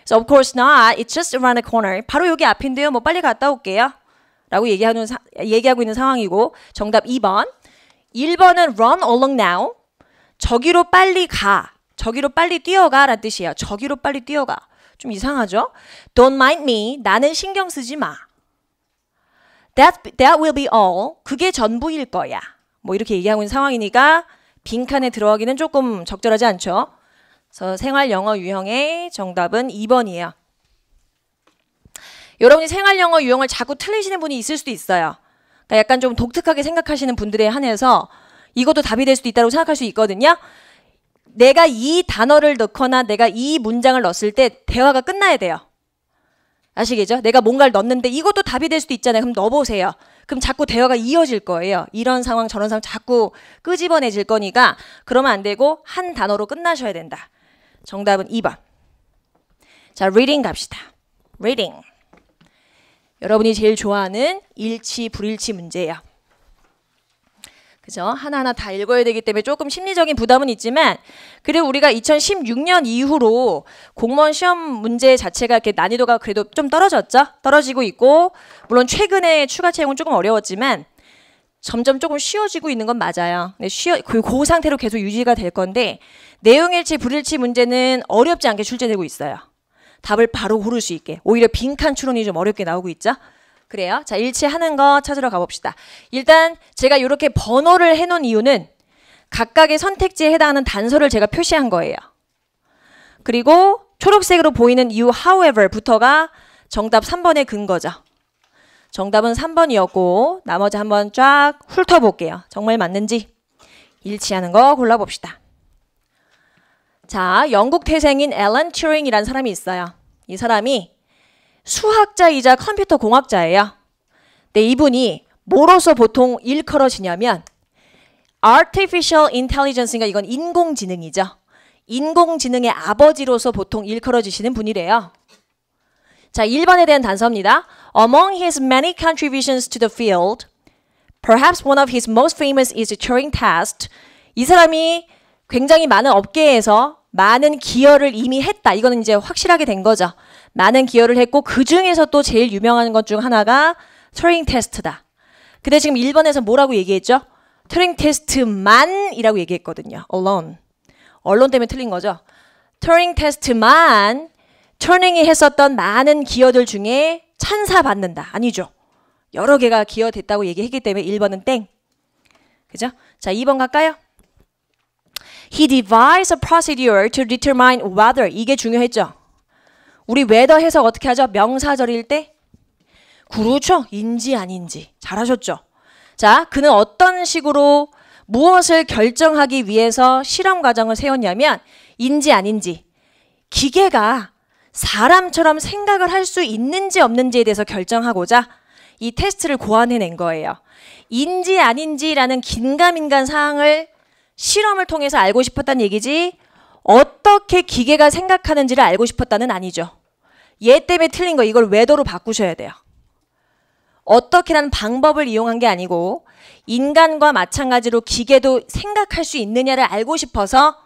So of course not. It's just around the corner. 바로 여기 앞인데요. 뭐 빨리 갔다 올게요. 라고 얘기하고 있는 상황이고 정답 2번. 1번은 run along now. 저기로 빨리 가. 저기로 빨리 뛰어가 라는 뜻이에요. 저기로 빨리 뛰어가. 좀 이상하죠? Don't mind me. 나는 신경 쓰지 마. That will be all. 그게 전부일 거야. 뭐 이렇게 얘기하고 있는 상황이니까 빈칸에 들어가기는 조금 적절하지 않죠? 그래서 생활 영어 유형의 정답은 2번이에요. 여러분이 생활 영어 유형을 자꾸 틀리시는 분이 있을 수도 있어요. 그러니까 약간 좀 독특하게 생각하시는 분들에 한해서 이것도 답이 될 수도 있다고 생각할 수 있거든요. 내가 이 단어를 넣거나 내가 이 문장을 넣었을 때 대화가 끝나야 돼요. 아시겠죠? 내가 뭔가를 넣었는데 이것도 답이 될 수도 있잖아요. 그럼 넣어보세요. 그럼 자꾸 대화가 이어질 거예요. 이런 상황 저런 상황 자꾸 끄집어내질 거니까 그러면 안 되고 한 단어로 끝나셔야 된다. 정답은 2번. 자, reading 갑시다. reading. 여러분이 제일 좋아하는 일치, 불일치 문제예요. 그죠? 하나하나 다 읽어야 되기 때문에 조금 심리적인 부담은 있지만 그리고 우리가 2016년 이후로 공무원 시험 문제 자체가 이렇게 난이도가 그래도 좀 떨어졌죠? 떨어지고 있고 물론 최근에 추가 채용은 조금 어려웠지만 점점 조금 쉬워지고 있는 건 맞아요. 근데 그 상태로 계속 유지가 될 건데 내용일치, 불일치 문제는 어렵지 않게 출제되고 있어요. 답을 바로 고를 수 있게. 오히려 빈칸 추론이 좀 어렵게 나오고 있죠? 그래요. 자, 일치하는 거 찾으러 가봅시다. 일단 제가 이렇게 번호를 해놓은 이유는 각각의 선택지에 해당하는 단서를 제가 표시한 거예요. 그리고 초록색으로 보이는 이유 however부터가 정답 3번의 근거죠. 정답은 3번이었고 나머지 한번 쫙 훑어볼게요. 정말 맞는지 일치하는 거 골라봅시다. 자, 영국 태생인 앨런 튜링이라는 사람이 있어요. 이 사람이 수학자이자 컴퓨터 공학자예요. 근데 이분이 뭐로서 보통 일컬어지냐면 artificial intelligence가 이건 인공지능이죠. 인공지능의 아버지로서 보통 일컬어지시는 분이래요. 자, 1번에 대한 단서입니다. Among his many contributions to the field, perhaps one of his most famous is the Turing test. 이 사람이 굉장히 많은 업계에서 많은 기여를 이미 했다. 이거는 이제 확실하게 된 거죠. 많은 기여를 했고 그 중에서 또 제일 유명한 것 중 하나가 튜링 테스트다. 근데 지금 1번에서 뭐라고 얘기했죠? 튜링 테스트만이라고 얘기했거든요. alone. 언론 때문에 틀린 거죠. 튜링 테스트만 튜링이 했었던 많은 기여들 중에 찬사받는다. 아니죠. 여러 개가 기여됐다고 얘기했기 때문에 1번은 땡. 그죠? 자, 2번 갈까요? He devised a procedure to determine whether. 이게 중요했죠. 우리 whether 해석 어떻게 하죠? 명사절일 때? 그렇죠. 인지 아닌지. 잘하셨죠. 자, 그는 어떤 식으로 무엇을 결정하기 위해서 실험 과정을 세웠냐면 인지 아닌지. 기계가 사람처럼 생각을 할 수 있는지 없는지에 대해서 결정하고자 이 테스트를 고안해낸 거예요. 인지 아닌지라는 긴가민가한 사항을 실험을 통해서 알고 싶었다는 얘기지 어떻게 기계가 생각하는지를 알고 싶었다는 아니죠. 얘 때문에 틀린 거 이걸 외도로 바꾸셔야 돼요. 어떻게라는 방법을 이용한 게 아니고 인간과 마찬가지로 기계도 생각할 수 있느냐를 알고 싶어서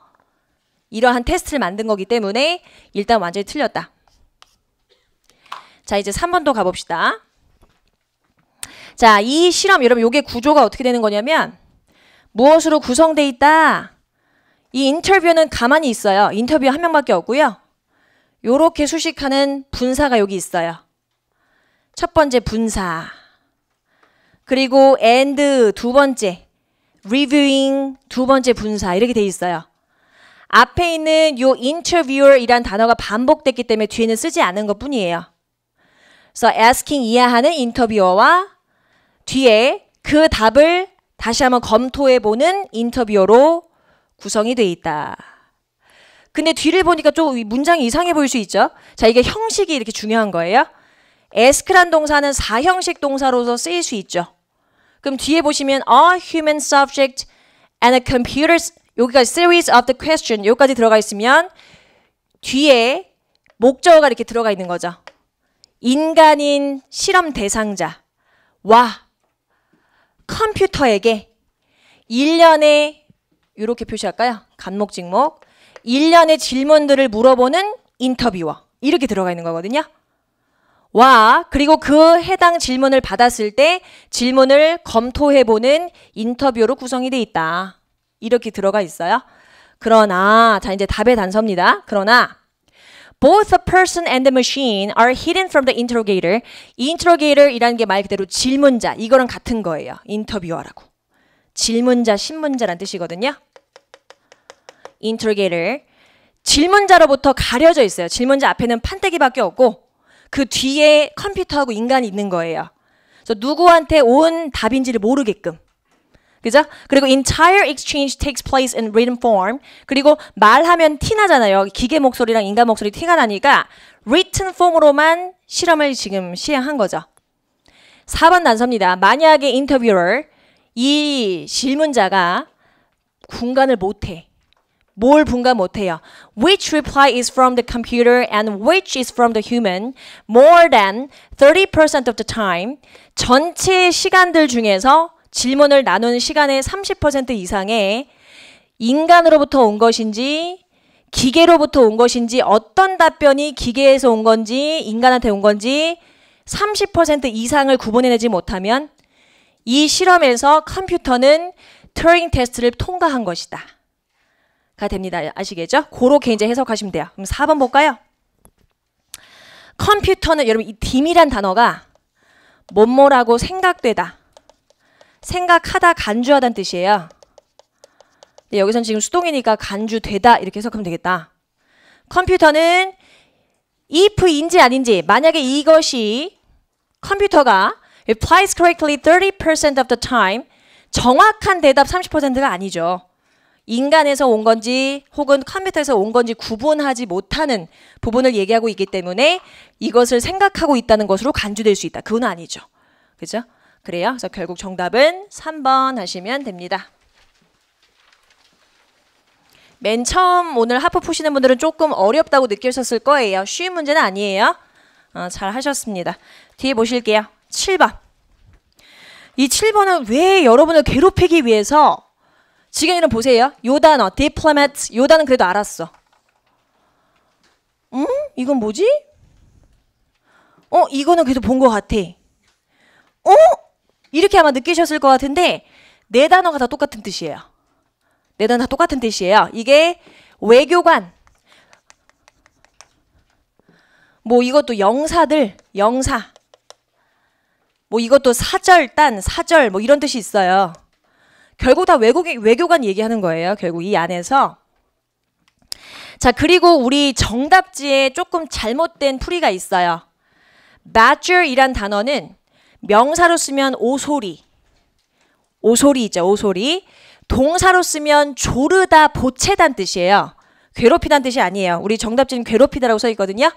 이러한 테스트를 만든 거기 때문에 일단 완전히 틀렸다. 자, 이제 3번 또 가봅시다. 자, 이 실험 여러분 요게 구조가 어떻게 되는 거냐면 무엇으로 구성돼 있다? 이 인터뷰는 가만히 있어요. 인터뷰 한 명밖에 없고요. 요렇게 수식하는 분사가 여기 있어요. 첫 번째 분사. 그리고 and 두 번째. reviewing 두 번째 분사 이렇게 돼 있어요. 앞에 있는 요 interviewer이란 단어가 반복됐기 때문에 뒤에는 쓰지 않은 것 뿐이에요. 그래서 asking 이하하는 인터뷰어와 뒤에 그 답을 다시 한번 검토해보는 인터뷰어로 구성이 돼 있다. 근데 뒤를 보니까 좀 문장이 이상해 보일 수 있죠. 자, 이게 형식이 이렇게 중요한 거예요. ask란 동사는 사형식 동사로서 쓰일 수 있죠. 그럼 뒤에 보시면 a human subject and a computer 여기까지 series of the question 여기까지 들어가 있으면 뒤에 목적어가 이렇게 들어가 있는 거죠. 인간인 실험 대상자와 컴퓨터에게 1년에 이렇게 표시할까요? 간목직목 1년의 질문들을 물어보는 인터뷰어 이렇게 들어가 있는 거거든요. 와 그리고 그 해당 질문을 받았을 때 질문을 검토해보는 인터뷰로 구성이 돼 있다. 이렇게 들어가 있어요. 그러나 자 이제 답의 단서입니다. 그러나 both the person and the machine are hidden from the interrogator. interrogator이라는 게 말 그대로 질문자 이거랑 같은 거예요. 인터뷰어라고. 질문자, 신문자란 뜻이거든요. interrogator. 질문자로부터 가려져 있어요. 질문자 앞에는 판때기밖에 없고 그 뒤에 컴퓨터하고 인간이 있는 거예요. 그래서 누구한테 온 답인지를 모르게끔. 그죠? 그리고 entire exchange takes place in written form. 그리고 말하면 티 나잖아요. 기계 목소리랑 인간 목소리 티가 나니까 written form으로만 실험을 지금 시행한 거죠. 4번 단서입니다. 만약에 interviewer, 이 질문자가 분간을 못해. 뭘 분간 못해요? Which reply is from the computer and which is from the human more than 30% of the time. 전체 시간들 중에서 질문을 나눈 시간의 30% 이상의 인간으로부터 온 것인지 기계로부터 온 것인지 어떤 답변이 기계에서 온 건지 인간한테 온 건지 30% 이상을 구분해내지 못하면 이 실험에서 컴퓨터는 튜링 테스트를 통과한 것이다. 가 됩니다. 아시겠죠? 그렇게 이제 해석하시면 돼요. 그럼 4번 볼까요? 컴퓨터는 여러분 이 딤이란 단어가 뭐뭐라고 생각되다. 생각하다 간주하다는 뜻이에요. 여기선 지금 수동이니까 간주되다 이렇게 해석하면 되겠다. 컴퓨터는 if인지 아닌지 만약에 이것이 컴퓨터가 replies correctly 30% of the time 정확한 대답 30%가 아니죠. 인간에서 온 건지 혹은 컴퓨터에서 온 건지 구분하지 못하는 부분을 얘기하고 있기 때문에 이것을 생각하고 있다는 것으로 간주될 수 있다. 그건 아니죠. 그죠? 그래요. 그래서 결국 정답은 3번 하시면 됩니다. 맨 처음 오늘 하프 푸시는 분들은 조금 어렵다고 느끼셨을 거예요. 쉬운 문제는 아니에요. 잘 하셨습니다. 뒤에 보실게요. 7번. 이 7번은 왜 여러분을 괴롭히기 위해서 지금 보세요. 요 단어, diplomat, 요 단어는 그래도 알았어. 이건 뭐지? 이거는 그래도 본 것 같아. 이렇게 아마 느끼셨을 것 같은데 네 단어가 다 똑같은 뜻이에요. 네 단어 다 똑같은 뜻이에요. 이게 외교관, 뭐 이것도 영사들, 영사, 뭐 이것도 사절단, 사절 뭐 이런 뜻이 있어요. 결국 다 외교관 얘기하는 거예요. 결국 이 안에서. 자, 그리고 우리 정답지에 조금 잘못된 풀이가 있어요. badger이란 단어는 명사로 쓰면 오소리. 오소리 있죠. 오소리. 동사로 쓰면 조르다, 보채단 뜻이에요. 괴롭히다는 뜻이 아니에요. 우리 정답지는 괴롭히다라고 써 있거든요.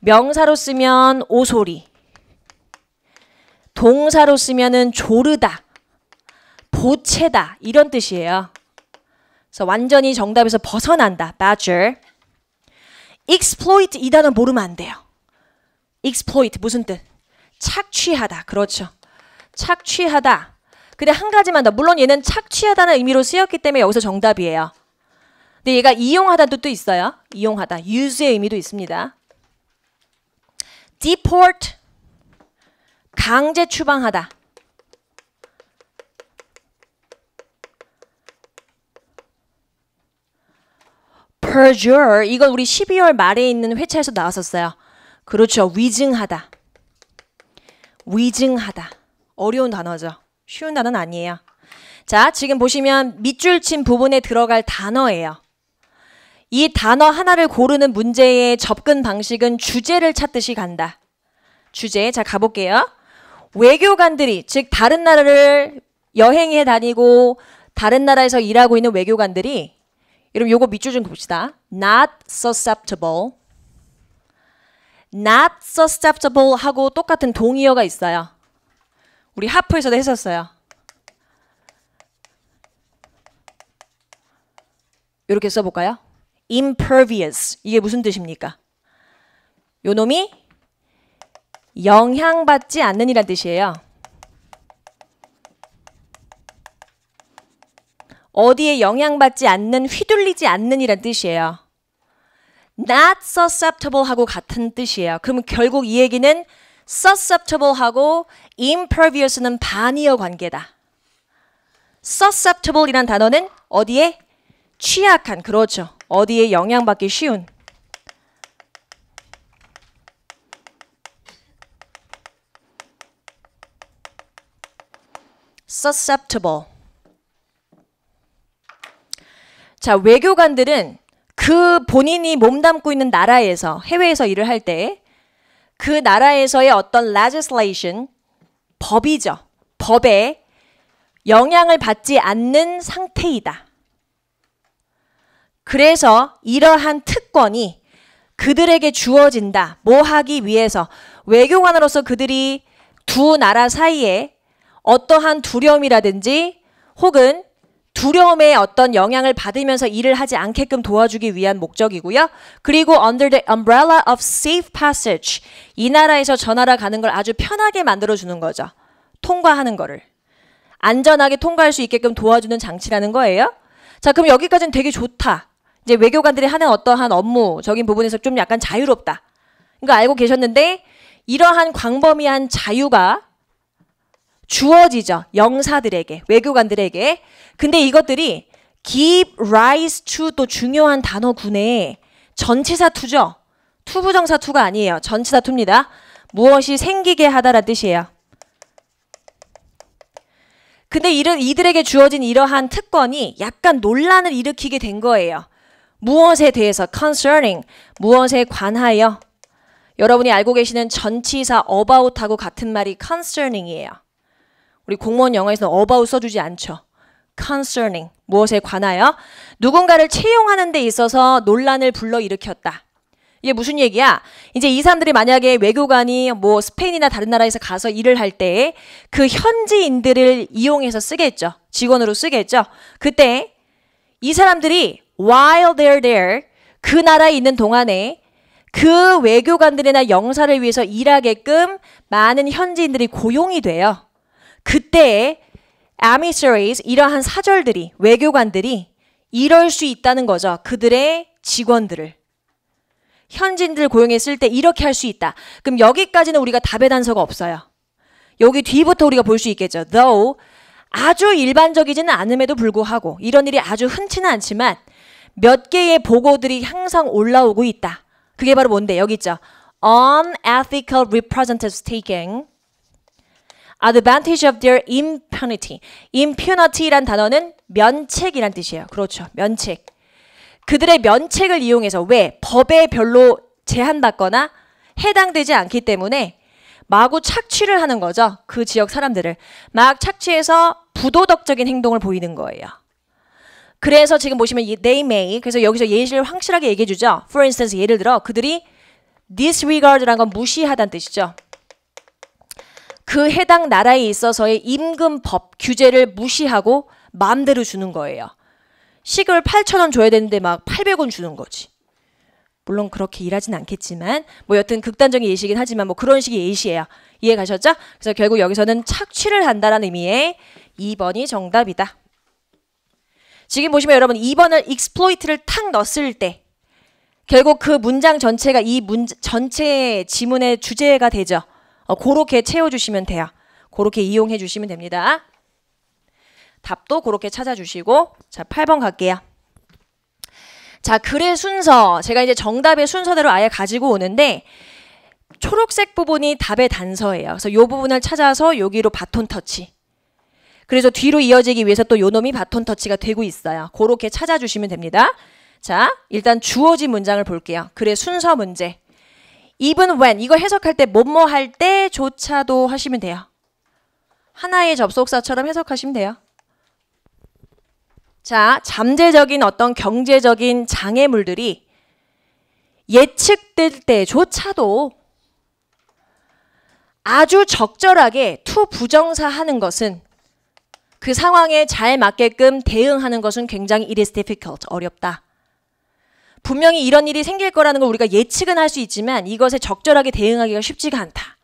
명사로 쓰면 오소리, 동사로 쓰면은 조르다, 보채다 이런 뜻이에요. 그래서 완전히 정답에서 벗어난다. badger. exploit 이 단어 모르면 안 돼요. exploit 무슨 뜻? 착취하다. 그렇죠. 착취하다. 근데 한 가지만 더. 물론 얘는 착취하다는 의미로 쓰였기 때문에 여기서 정답이에요. 근데 얘가 이용하다는 뜻도 있어요. 이용하다. use의 의미도 있습니다. deport 강제 추방하다. perjure 이건 우리 12월 말에 있는 회차에서 나왔었어요. 그렇죠. 위증하다. 위증하다. 어려운 단어죠. 쉬운 단어는 아니에요. 자, 지금 보시면 밑줄 친 부분에 들어갈 단어예요. 이 단어 하나를 고르는 문제의 접근 방식은 주제를 찾듯이 간다. 주제. 자, 가볼게요. 외교관들이, 즉 다른 나라를 여행해 다니고 다른 나라에서 일하고 있는 외교관들이, 여러분 요거 밑줄 좀 봅시다. Not susceptible. Not susceptible 하고 똑같은 동의어가 있어요. 우리 하프에서도 했었어요. 이렇게 써볼까요? Impervious. 이게 무슨 뜻입니까? 요 놈이 영향받지 않는 이란 뜻이에요. 어디에 영향받지 않는, 휘둘리지 않는 이란 뜻이에요. Not susceptible 하고 같은 뜻이에요. 그러면 결국 이 얘기는 susceptible 하고 impervious는 반이어 관계다. susceptible 이란 단어는 어디에? 취약한, 그렇죠. 어디에 영향받기 쉬운. susceptible. 자, 외교관들은 그 본인이 몸담고 있는 나라에서, 해외에서 일을 할 때 그 나라에서의 어떤 legislation, 법이죠. 법에 영향을 받지 않는 상태이다. 그래서 이러한 특권이 그들에게 주어진다. 뭐 하기 위해서? 외교관으로서 그들이 두 나라 사이에 어떠한 두려움이라든지 혹은 두려움의 어떤 영향을 받으면서 일을 하지 않게끔 도와주기 위한 목적이고요. 그리고 under the umbrella of safe passage. 이 나라에서 저 나라 가는 걸 아주 편하게 만들어주는 거죠. 통과하는 거를. 안전하게 통과할 수 있게끔 도와주는 장치라는 거예요. 자, 그럼 여기까지는 되게 좋다. 이제 외교관들이 하는 어떠한 업무적인 부분에서 좀 약간 자유롭다. 이거 알고 계셨는데 이러한 광범위한 자유가 주어지죠. 영사들에게, 외교관들에게. 근데 이것들이 give rise to 또 중요한 단어군에 전치사 to죠. 투부정사 to가 아니에요. 전치사 to입니다. 무엇이 생기게 하다라는 뜻이에요. 근데 이들에게 주어진 이러한 특권이 약간 논란을 일으키게 된 거예요. 무엇에 대해서? concerning. 무엇에 관하여? 여러분이 알고 계시는 전치사 about하고 같은 말이 concerning이에요. 우리 공무원 영어에서는 about 써주지 않죠. concerning. 무엇에 관하여? 누군가를 채용하는 데 있어서 논란을 불러일으켰다. 이게 무슨 얘기야? 이제 이 사람들이 만약에 외교관이 뭐 스페인이나 다른 나라에서 가서 일을 할 때 그 현지인들을 이용해서 쓰겠죠. 직원으로 쓰겠죠. 그때 이 사람들이 while they're there, 그 나라에 있는 동안에 그 외교관들이나 영사를 위해서 일하게끔 많은 현지인들이 고용이 돼요. 그때 emissaries, 이러한 사절들이, 외교관들이 이럴 수 있다는 거죠. 그들의 직원들을. 현지인들 고용했을 때 이렇게 할 수 있다. 그럼 여기까지는 우리가 답의 단서가 없어요. 여기 뒤부터 우리가 볼 수 있겠죠. Though 아주 일반적이지는 않음에도 불구하고 이런 일이 아주 흔치는 않지만 몇 개의 보고들이 항상 올라오고 있다. 그게 바로 뭔데? 여기 있죠. Unethical representatives taking advantage of their impunity. impunity란 단어는 면책이란 뜻이에요. 그렇죠. 면책. 그들의 면책을 이용해서 왜? 법에 별로 제한받거나 해당되지 않기 때문에 마구 착취를 하는 거죠. 그 지역 사람들을. 막 착취해서 부도덕적인 행동을 보이는 거예요. 그래서 지금 보시면 they may, 그래서 여기서 예시를 확실하게 얘기해 주죠. For instance, 예를 들어 그들이 disregard라는 건 무시하다는 뜻이죠. 그 해당 나라에 있어서의 임금법 규제를 무시하고 마음대로 주는 거예요. 식을 8,000원 줘야 되는데 막 800원 주는 거지. 물론 그렇게 일하진 않겠지만 뭐 여튼 극단적인 예시긴 하지만 뭐 그런 식의 예시예요. 이해 가셨죠? 그래서 결국 여기서는 착취를 한다라는 의미의 2번이 정답이다. 지금 보시면 여러분 2번을 exploit를 탁 넣었을 때 결국 그 문장 전체가 이 전체 지문의 주제가 되죠. 그렇게 채워주시면 돼요. 그렇게 이용해 주시면 됩니다. 답도 그렇게 찾아주시고 자 8번 갈게요. 자 글의 순서 제가 이제 정답의 순서대로 아예 가지고 오는데 초록색 부분이 답의 단서예요. 그래서 이 부분을 찾아서 여기로 바톤 터치. 그래서 뒤로 이어지기 위해서 또 요 놈이 바톤 터치가 되고 있어요. 그렇게 찾아주시면 됩니다. 자 일단 주어진 문장을 볼게요. 글의 순서 문제. even when 이거 해석할 때 뭐뭐 할 때조차도 하시면 돼요. 하나의 접속사처럼 해석하시면 돼요. 자, 잠재적인 어떤 경제적인 장애물들이 예측될 때조차도 아주 적절하게 to 부정사 하는 것은 그 상황에 잘 맞게끔 대응하는 것은 굉장히 it is difficult, 어렵다. 분명히 이런 일이 생길 거라는 걸 우리가 예측은 할 수 있지만 이것에 적절하게 대응하기가 쉽지가 않다.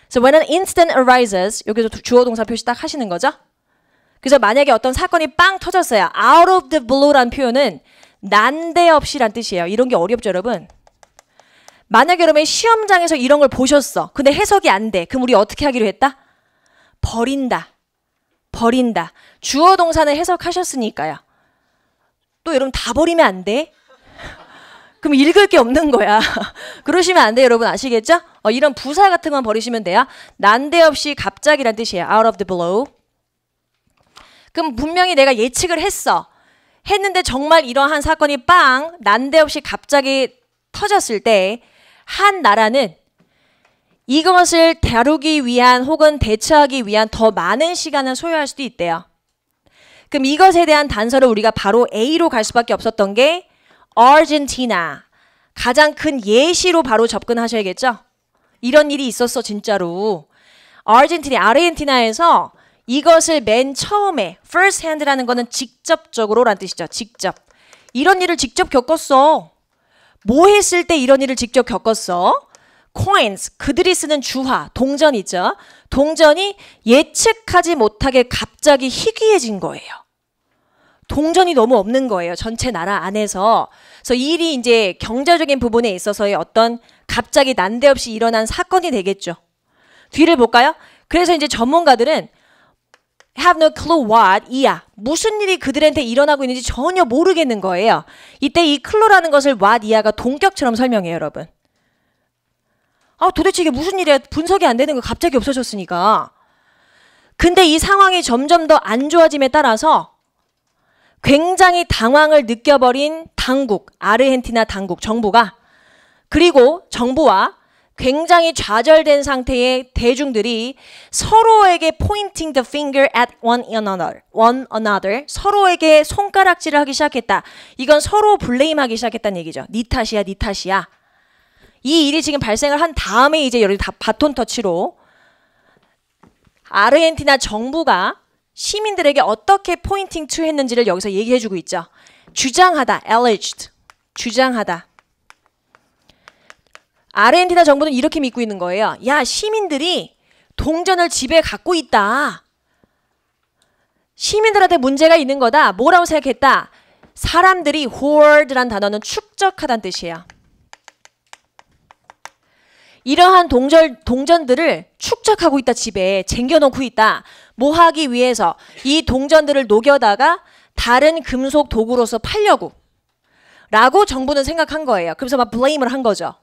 So when an incident arises, 여기서 주어 동사 표시 딱 하시는 거죠. 그래서 만약에 어떤 사건이 빵 터졌어요. out of the blue란 표현은 난데없이란 뜻이에요. 이런 게 어렵죠, 여러분. 만약에 여러분이 시험장에서 이런 걸 보셨어. 근데 해석이 안 돼. 그럼 우리 어떻게 하기로 했다? 버린다. 버린다. 주어 동사는 해석하셨으니까요. 또 여러분 다 버리면 안 돼? 그럼 읽을 게 없는 거야. 그러시면 안 돼요, 여러분. 아시겠죠? 이런 부사 같은 건 버리시면 돼요. 난데없이 갑자기란 뜻이에요. out of the blue. 그럼 분명히 내가 예측을 했어. 했는데 정말 이러한 사건이 빵 난데없이 갑자기 터졌을 때 한 나라는 이것을 다루기 위한 혹은 대처하기 위한 더 많은 시간을 소요할 수도 있대요. 그럼 이것에 대한 단서를 우리가 바로 A로 갈 수밖에 없었던 게 아르헨티나. 가장 큰 예시로 바로 접근하셔야겠죠? 이런 일이 있었어 진짜로. 아르헨티나에서 이것을 맨 처음에 first hand라는 거는 직접적으로 라는 뜻이죠. 직접. 이런 일을 직접 겪었어. 뭐 했을 때 이런 일을 직접 겪었어? coins, 그들이 쓰는 주화, 동전 있죠. 동전이 예측하지 못하게 갑자기 희귀해진 거예요. 동전이 너무 없는 거예요. 전체 나라 안에서. 그래서 이 일이 이제 경제적인 부분에 있어서의 어떤 갑자기 난데없이 일어난 사건이 되겠죠. 뒤를 볼까요? 그래서 이제 전문가들은 have no clue what, 이야. 무슨 일이 그들한테 일어나고 있는지 전혀 모르겠는 거예요. 이때 이 클로라는 것을 what, 이야가 동격처럼 설명해요, 여러분. 도대체 이게 무슨 일이야? 분석이 안 되는 거 갑자기 없어졌으니까. 근데 이 상황이 점점 더 안 좋아짐에 따라서 굉장히 당황을 느껴버린 당국, 아르헨티나 당국, 정부가 그리고 정부와 굉장히 좌절된 상태의 대중들이 서로에게 pointing the finger at one another, 서로에게 손가락질을 하기 시작했다. 이건 서로 블레임하기 시작했다는 얘기죠. 니 탓이야, 니 탓이야. 이 일이 지금 발생을 한 다음에 이제 여기 다 바톤 터치로 아르헨티나 정부가 시민들에게 어떻게 pointing to 했는지를 여기서 얘기해주고 있죠. 주장하다, alleged, 주장하다. 아르헨티나 정부는 이렇게 믿고 있는 거예요. 야, 시민들이 동전을 집에 갖고 있다. 시민들한테 문제가 있는 거다. 뭐라고 생각했다? 사람들이 hoard란 단어는 축적하다는 뜻이에요. 이러한 동전들을 축적하고 있다. 집에 쟁겨놓고 있다. 뭐 하기 위해서? 이 동전들을 녹여다가 다른 금속 도구로서 팔려고 라고 정부는 생각한 거예요. 그래서 막 blame을 한 거죠.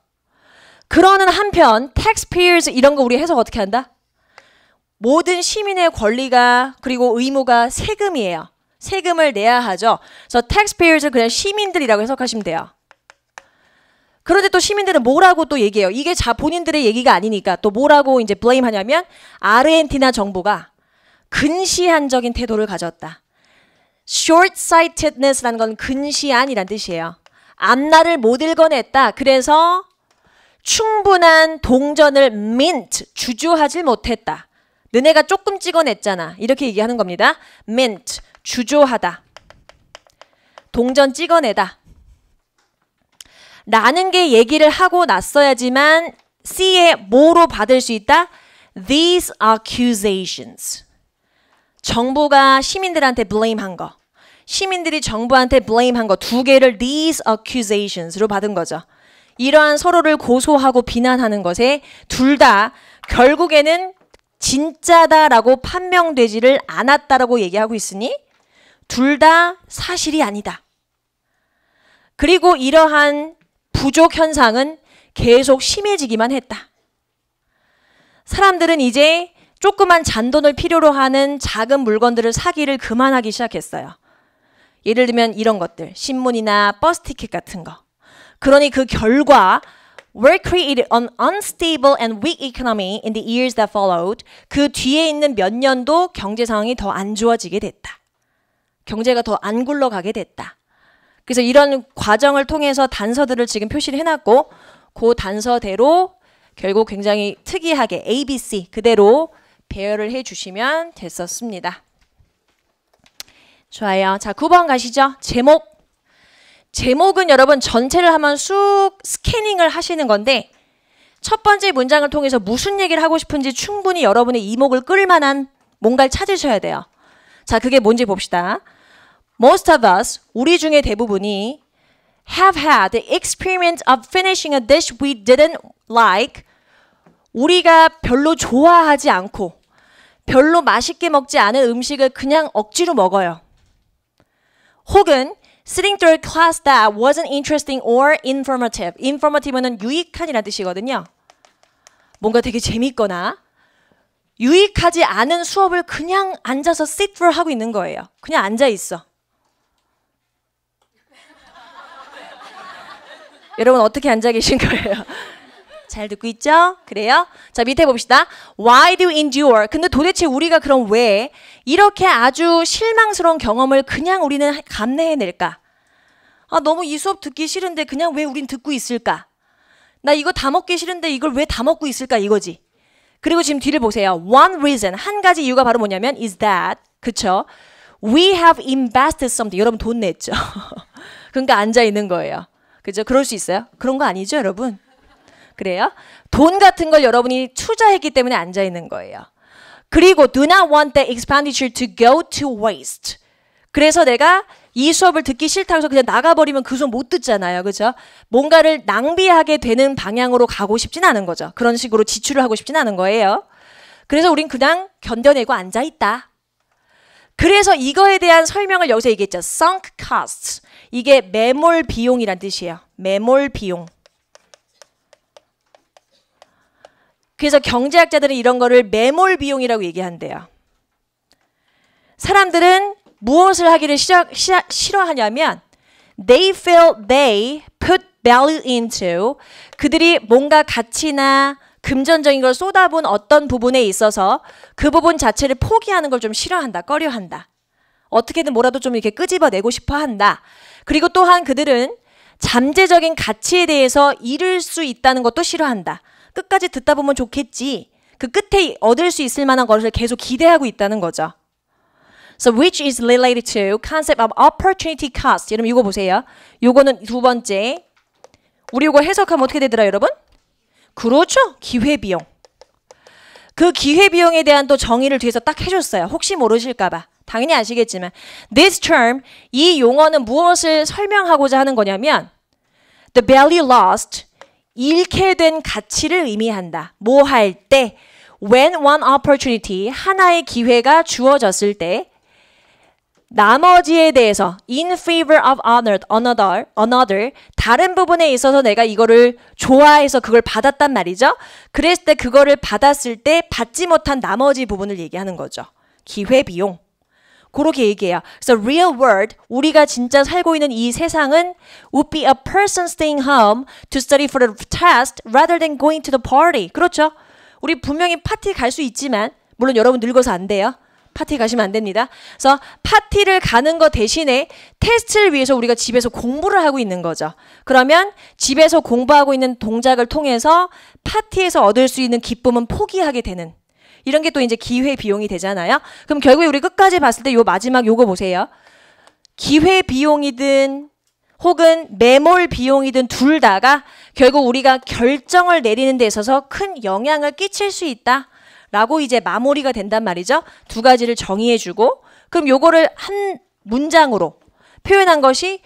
그러는 한편 taxpayers 이런 거 우리 해석 어떻게 한다? 모든 시민의 권리가 그리고 의무가 세금이에요. 세금을 내야 하죠. 그래서 taxpayers은 그냥 시민들이라고 해석하시면 돼요. 그런데 또 시민들은 뭐라고 또 얘기해요. 이게 본인들의 얘기가 아니니까 또 뭐라고 이제 blame 하냐면 아르헨티나 정부가 근시안적인 태도를 가졌다. short-sightedness라는 건 근시안이란 뜻이에요. 앞날을 못 읽어냈다. 그래서 충분한 동전을 mint, 주조하지 못했다. 너네가 조금 찍어냈잖아. 이렇게 얘기하는 겁니다. mint, 주조하다. 동전 찍어내다. 라는 게 얘기를 하고 났어야지만 C의 뭐로 받을 수 있다? These accusations. 정부가 시민들한테 blame 한 거. 시민들이 정부한테 blame 한 거 두 개를 these accusations로 받은 거죠. 이러한 서로를 고소하고 비난하는 것에 둘 다 결국에는 진짜다라고 판명되지를 않았다라고 얘기하고 있으니 둘 다 사실이 아니다. 그리고 이러한 부족 현상은 계속 심해지기만 했다. 사람들은 이제 조그만 잔돈을 필요로 하는 작은 물건들을 사기를 그만하기 시작했어요. 예를 들면 이런 것들, 신문이나 버스 티켓 같은 거. 그러니 그 결과 were created an unstable and weak economy in the years that followed. 그 뒤에 있는 몇 년도 경제 상황이 더 안 좋아지게 됐다. 경제가 더 안 굴러가게 됐다. 그래서 이런 과정을 통해서 단서들을 지금 표시를 해놨고 그 단서대로 결국 굉장히 특이하게 ABC 그대로 배열을 해주시면 됐었습니다. 좋아요. 자, 9번 가시죠. 제목. 제목은 여러분 전체를 한번 쑥 스캐닝을 하시는 건데 첫 번째 문장을 통해서 무슨 얘기를 하고 싶은지 충분히 여러분의 이목을 끌 만한 뭔가를 찾으셔야 돼요. 자, 그게 뭔지 봅시다. Most of us, 우리 중에 대부분이 have had the experience of finishing a dish we didn't like. 우리가 별로 좋아하지 않고 별로 맛있게 먹지 않은 음식을 그냥 억지로 먹어요. 혹은 sitting through a class that wasn't interesting or informative. informative는 유익한이라는 뜻이거든요. 뭔가 되게 재밌거나 유익하지 않은 수업을 그냥 앉아서 sit through 하고 있는 거예요. 그냥 앉아 있어. 여러분 어떻게 앉아 계신 거예요? 잘 듣고 있죠? 그래요? 자, 밑에 봅시다. Why do you endure? 근데 도대체 우리가 그럼 왜 이렇게 아주 실망스러운 경험을 그냥 우리는 감내해낼까? 아, 너무 이 수업 듣기 싫은데 그냥 왜 우린 듣고 있을까? 나 이거 다 먹기 싫은데 이걸 왜 다 먹고 있을까? 이거지. 그리고 지금 뒤를 보세요. One reason, 한 가지 이유가 바로 뭐냐면 is that, 그쵸? We have invested something. 여러분 돈 냈죠? 그러니까 앉아 있는 거예요. 그죠? 그럴 수 있어요? 그런 거 아니죠, 여러분? 그래요? 돈 같은 걸 여러분이 투자했기 때문에 앉아 있는 거예요. 그리고 do not want the expenditure to go to waste. 그래서 내가 이 수업을 듣기 싫다고 해서 그냥 나가버리면 그 수업 못 듣잖아요. 그죠? 뭔가를 낭비하게 되는 방향으로 가고 싶진 않은 거죠. 그런 식으로 지출을 하고 싶진 않은 거예요. 그래서 우린 그냥 견뎌내고 앉아 있다. 그래서 이거에 대한 설명을 여기서 얘기했죠. sunk costs. 이게 매몰 비용이란 뜻이에요. 매몰 비용. 그래서 경제학자들은 이런 거를 매몰 비용이라고 얘기한대요. 사람들은 무엇을 하기를 싫어하냐면 they feel they put value into 그들이 뭔가 가치나 금전적인 걸 쏟아본 어떤 부분에 있어서 그 부분 자체를 포기하는 걸 좀 싫어한다, 꺼려한다. 어떻게든 뭐라도 좀 이렇게 끄집어내고 싶어 한다. 그리고 또한 그들은 잠재적인 가치에 대해서 잃을 수 있다는 것도 싫어한다. 끝까지 듣다 보면 좋겠지. 그 끝에 얻을 수 있을 만한 것을 계속 기대하고 있다는 거죠. So which is related to concept of opportunity cost. 여러분 이거 보세요. 요거는 두 번째. 우리 이거 해석하면 어떻게 되더라 여러분? 그렇죠. 기회비용. 그 기회비용에 대한 또 정의를 뒤에서 딱 해줬어요. 혹시 모르실까 봐. 당연히 아시겠지만 this term, 이 용어는 무엇을 설명하고자 하는 거냐면 the value lost, 잃게 된 가치를 의미한다. 뭐 할 때? When one opportunity, 하나의 기회가 주어졌을 때 나머지에 대해서 in favor of another, 다른 부분에 있어서 내가 이거를 좋아해서 그걸 받았단 말이죠. 그랬을 때 그거를 받았을 때 받지 못한 나머지 부분을 얘기하는 거죠. 기회비용. 그렇게 얘기해요. 그래서 real world, 우리가 진짜 살고 있는 이 세상은 would be a person staying home to study for the test rather than going to the party. 그렇죠. 우리 분명히 파티 갈 수 있지만 물론 여러분 늙어서 안 돼요. 파티 가시면 안 됩니다. 그래서 파티를 가는 거 대신에 테스트를 위해서 우리가 집에서 공부를 하고 있는 거죠. 그러면 집에서 공부하고 있는 동작을 통해서 파티에서 얻을 수 있는 기쁨은 포기하게 되는 이런 게 또 이제 기회 비용이 되잖아요. 그럼 결국에 우리 끝까지 봤을 때 요 마지막 요거 보세요. 기회 비용이든 혹은 매몰 비용이든 둘 다가 결국 우리가 결정을 내리는 데 있어서 큰 영향을 끼칠 수 있다. 라고 이제 마무리가 된단 말이죠. 두 가지를 정의해주고 그럼 요거를 한 문장으로 표현한 것이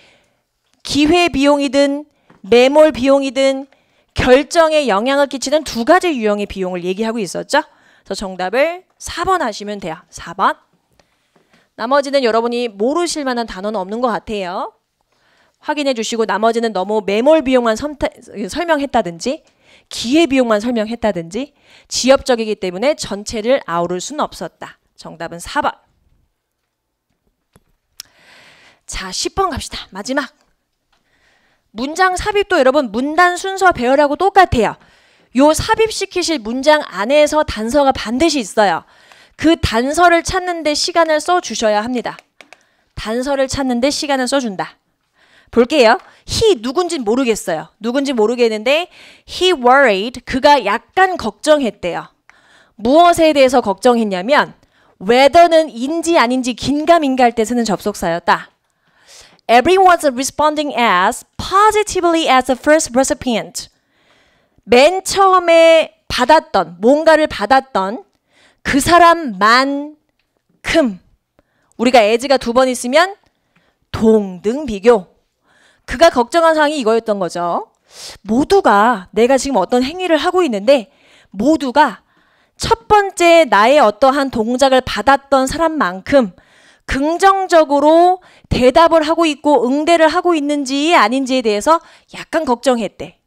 기회 비용이든 매몰 비용이든 결정에 영향을 끼치는 두 가지 유형의 비용을 얘기하고 있었죠. 그래서 정답을 4번 하시면 돼요. 4번. 나머지는 여러분이 모르실 만한 단어는 없는 것 같아요. 확인해 주시고 나머지는 너무 매몰 비용만 설명했다든지 기회비용만 설명했다든지 지엽적이기 때문에 전체를 아우를 수는 없었다. 정답은 4번. 자, 10번 갑시다. 마지막. 문장 삽입도 여러분 문단 순서 배열하고 똑같아요. 요 삽입시키실 문장 안에서 단서가 반드시 있어요. 그 단서를 찾는데 시간을 써주셔야 합니다. 단서를 찾는데 시간을 써준다. 볼게요. he 누군진 모르겠어요. 누군지 모르겠는데 he worried 그가 약간 걱정했대요. 무엇에 대해서 걱정했냐면 whether는 인지 아닌지 긴가민가 할 때 쓰는 접속사였다. Everyone's responding as positively as the first recipient. 맨 처음에 받았던 뭔가를 받았던 그 사람만큼 우리가 as가 두 번 있으면 동등 비교. 그가 걱정한 사항이 이거였던 거죠. 모두가 내가 지금 어떤 행위를 하고 있는데 모두가 첫 번째 나의 어떠한 동작을 받았던 사람만큼 긍정적으로 대답을 하고 있고 응대를 하고 있는지 아닌지에 대해서 약간 걱정했대.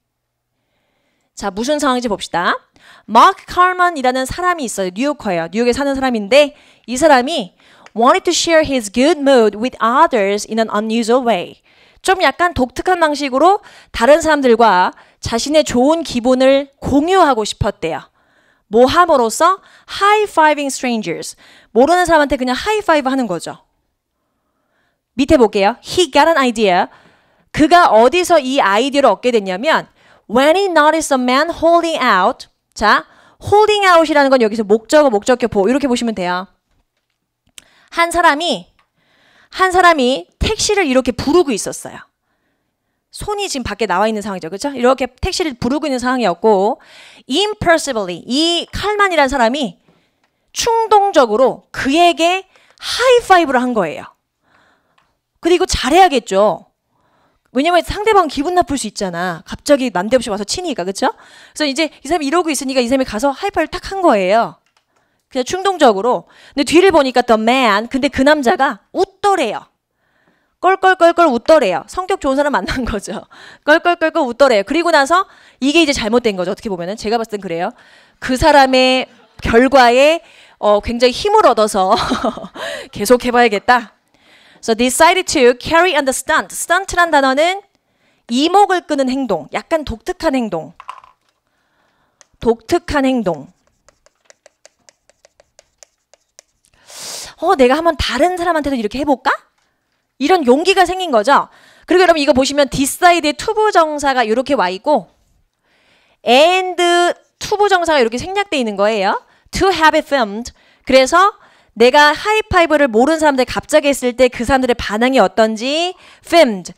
자, 무슨 상황인지 봅시다. 마크 칼먼이라는 사람이 있어요. 뉴요커예요. 뉴욕에 사는 사람인데 이 사람이 wanted to share his good mood with others in an unusual way. 좀 약간 독특한 방식으로 다른 사람들과 자신의 좋은 기분을 공유하고 싶었대요. 뭐 함으로써 high-fiving strangers. 모르는 사람한테 그냥 하이파이브 하는 거죠. 밑에 볼게요. He got an idea. 그가 어디서 이 아이디어를 얻게 됐냐면 when he noticed a man holding out. 자, holding out이라는 건 여기서 목적어, 목적격보 이렇게 보시면 돼요. 한 사람이 택시를 이렇게 부르고 있었어요. 손이 지금 밖에 나와 있는 상황이죠. 그렇죠? 이렇게 택시를 부르고 있는 상황이었고 impulsively 이 칼만이라는 사람이 충동적으로 그에게 하이파이브를 한 거예요. 그리고 잘해야겠죠. 왜냐면 상대방 기분 나쁠 수 있잖아. 갑자기 난데없이 와서 치니까. 그렇죠? 그래서 이제 이 사람이 이러고 있으니까 이 사람이 가서 하이파이브를 탁 한 거예요. 그냥 충동적으로. 근데 뒤를 보니까 the man, 근데 그 남자가 웃더래요. 껄껄껄껄 웃더래요. 성격 좋은 사람 만난 거죠. 껄껄껄껄 웃더래요. 그리고 나서 이게 이제 잘못된 거죠. 어떻게 보면은 제가 봤을 땐 그래요. 그 사람의 결과에 굉장히 힘을 얻어서 계속 해봐야겠다. So decided to carry on the stunt. stunt란 단어는 이목을 끄는 행동, 약간 독특한 행동. 독특한 행동. 내가 한번 다른 사람한테도 이렇게 해볼까? 이런 용기가 생긴 거죠. 그리고 여러분 이거 보시면 decid에 투부정사가 이렇게 와 있고 and 투부정사가 이렇게 생략되어 있는 거예요. To have it filmed. 그래서 내가 하이파이브를 모르는 사람들 갑자기 했을 때 그 사람들의 반응이 어떤지 filmed.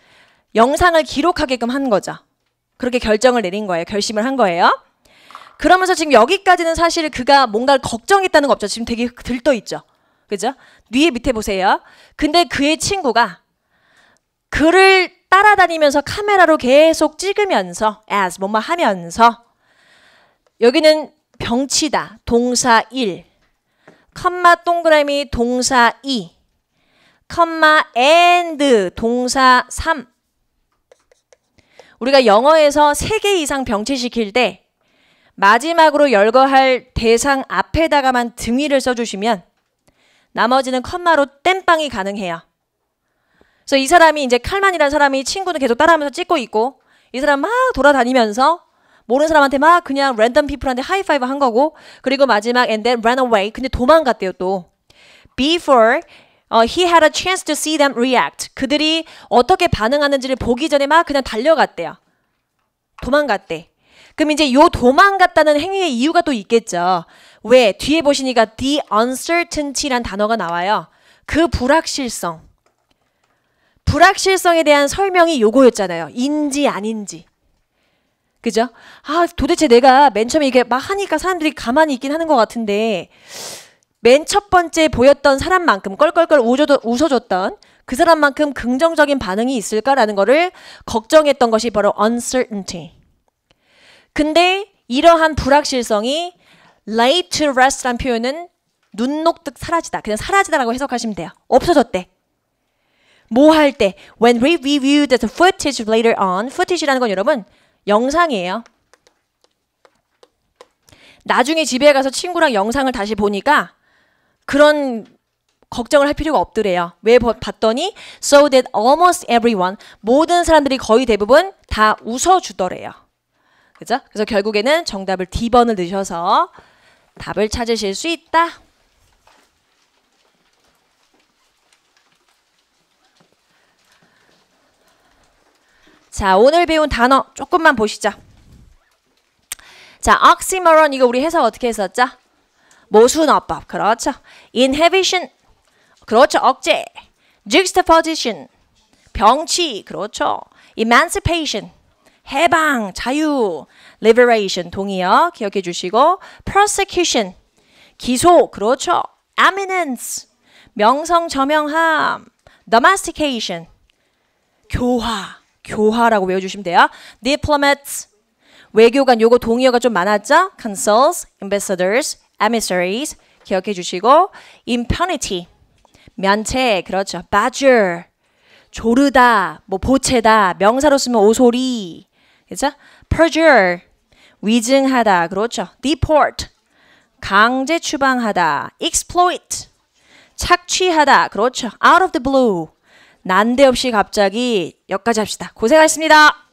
영상을 기록하게끔 한 거죠. 그렇게 결정을 내린 거예요. 결심을 한 거예요. 그러면서 지금 여기까지는 사실 그가 뭔가를 걱정했다는 거 없죠. 지금 되게 들떠 있죠. 그죠? 뒤에 밑에 보세요. 근데 그의 친구가 그를 따라다니면서 카메라로 계속 찍으면서 as 뭐뭐 하면서 여기는 병치다 동사 1 컴마 동그라미 동사 2 컴마 and 동사 3 우리가 영어에서 3개 이상 병치시킬 때 마지막으로 열거할 대상 앞에다가만 등위를 써주시면 나머지는 컴마로 땜빵이 가능해요. 그래서 이 사람이 이제 칼만이라는 사람이 친구는 계속 따라하면서 찍고 있고 이 사람 막 돌아다니면서 모르는 사람한테 막 그냥 랜덤 피플한테 하이파이브 한 거고 그리고 마지막 and then ran away. 근데 도망갔대요 또. before he had a chance to see them react. 그들이 어떻게 반응하는지를 보기 전에 막 그냥 달려갔대요. 도망갔대. 그럼 이제 요 도망갔다는 행위의 이유가 또 있겠죠. 왜? 뒤에 보시니까 the uncertainty란 단어가 나와요. 그 불확실성. 불확실성에 대한 설명이 요거였잖아요. 인지 아닌지. 그죠? 아, 도대체 내가 맨 처음에 이게 막 하니까 사람들이 가만히 있긴 하는 것 같은데 맨 첫 번째 보였던 사람만큼 껄껄껄 웃어줬던 그 사람만큼 긍정적인 반응이 있을까라는 거를 걱정했던 것이 바로 uncertainty. 근데 이러한 불확실성이 laid to rest라는 표현은 눈 녹듯 사라지다. 그냥 사라지다라고 해석하시면 돼요. 없어졌대. 뭐 할 때? When we reviewed the footage later on. footage라는 건 여러분 영상이에요. 나중에 집에 가서 친구랑 영상을 다시 보니까 그런 걱정을 할 필요가 없더래요. 왜 봤더니 so that almost everyone 모든 사람들이 거의 대부분 다 웃어주더래요. 그죠? 그래서 결국에는 정답을 D번을 넣으셔서 답을 찾으실 수 있다. 자, 오늘 배운 단어 조금만 보시죠. 자, oxymoron 이거 우리 해석 어떻게 했었죠? 모순어법. 그렇죠. inhibition. 그렇죠. 억제. juxtaposition. 병치. 그렇죠. emancipation. 해방, 자유. liberation. 동의어 기억해 주시고 prosecution. 기소. 그렇죠. eminence. 명성 저명함. domestication. 교화. 교화라고 외워주시면 돼요. diplomats. 외교관 요거 동의어가 좀 많았죠? consuls, ambassadors, emissaries 기억해 주시고 impunity. 면책. 그렇죠. badger. 조르다. 뭐 보채다. 명사로 쓰면 오소리. 그렇죠? perjure. 위증하다. 그렇죠. deport. 강제 추방하다. exploit. 착취하다. 그렇죠. out of the blue. 난데없이 갑자기 여기까지 합시다. 고생하셨습니다.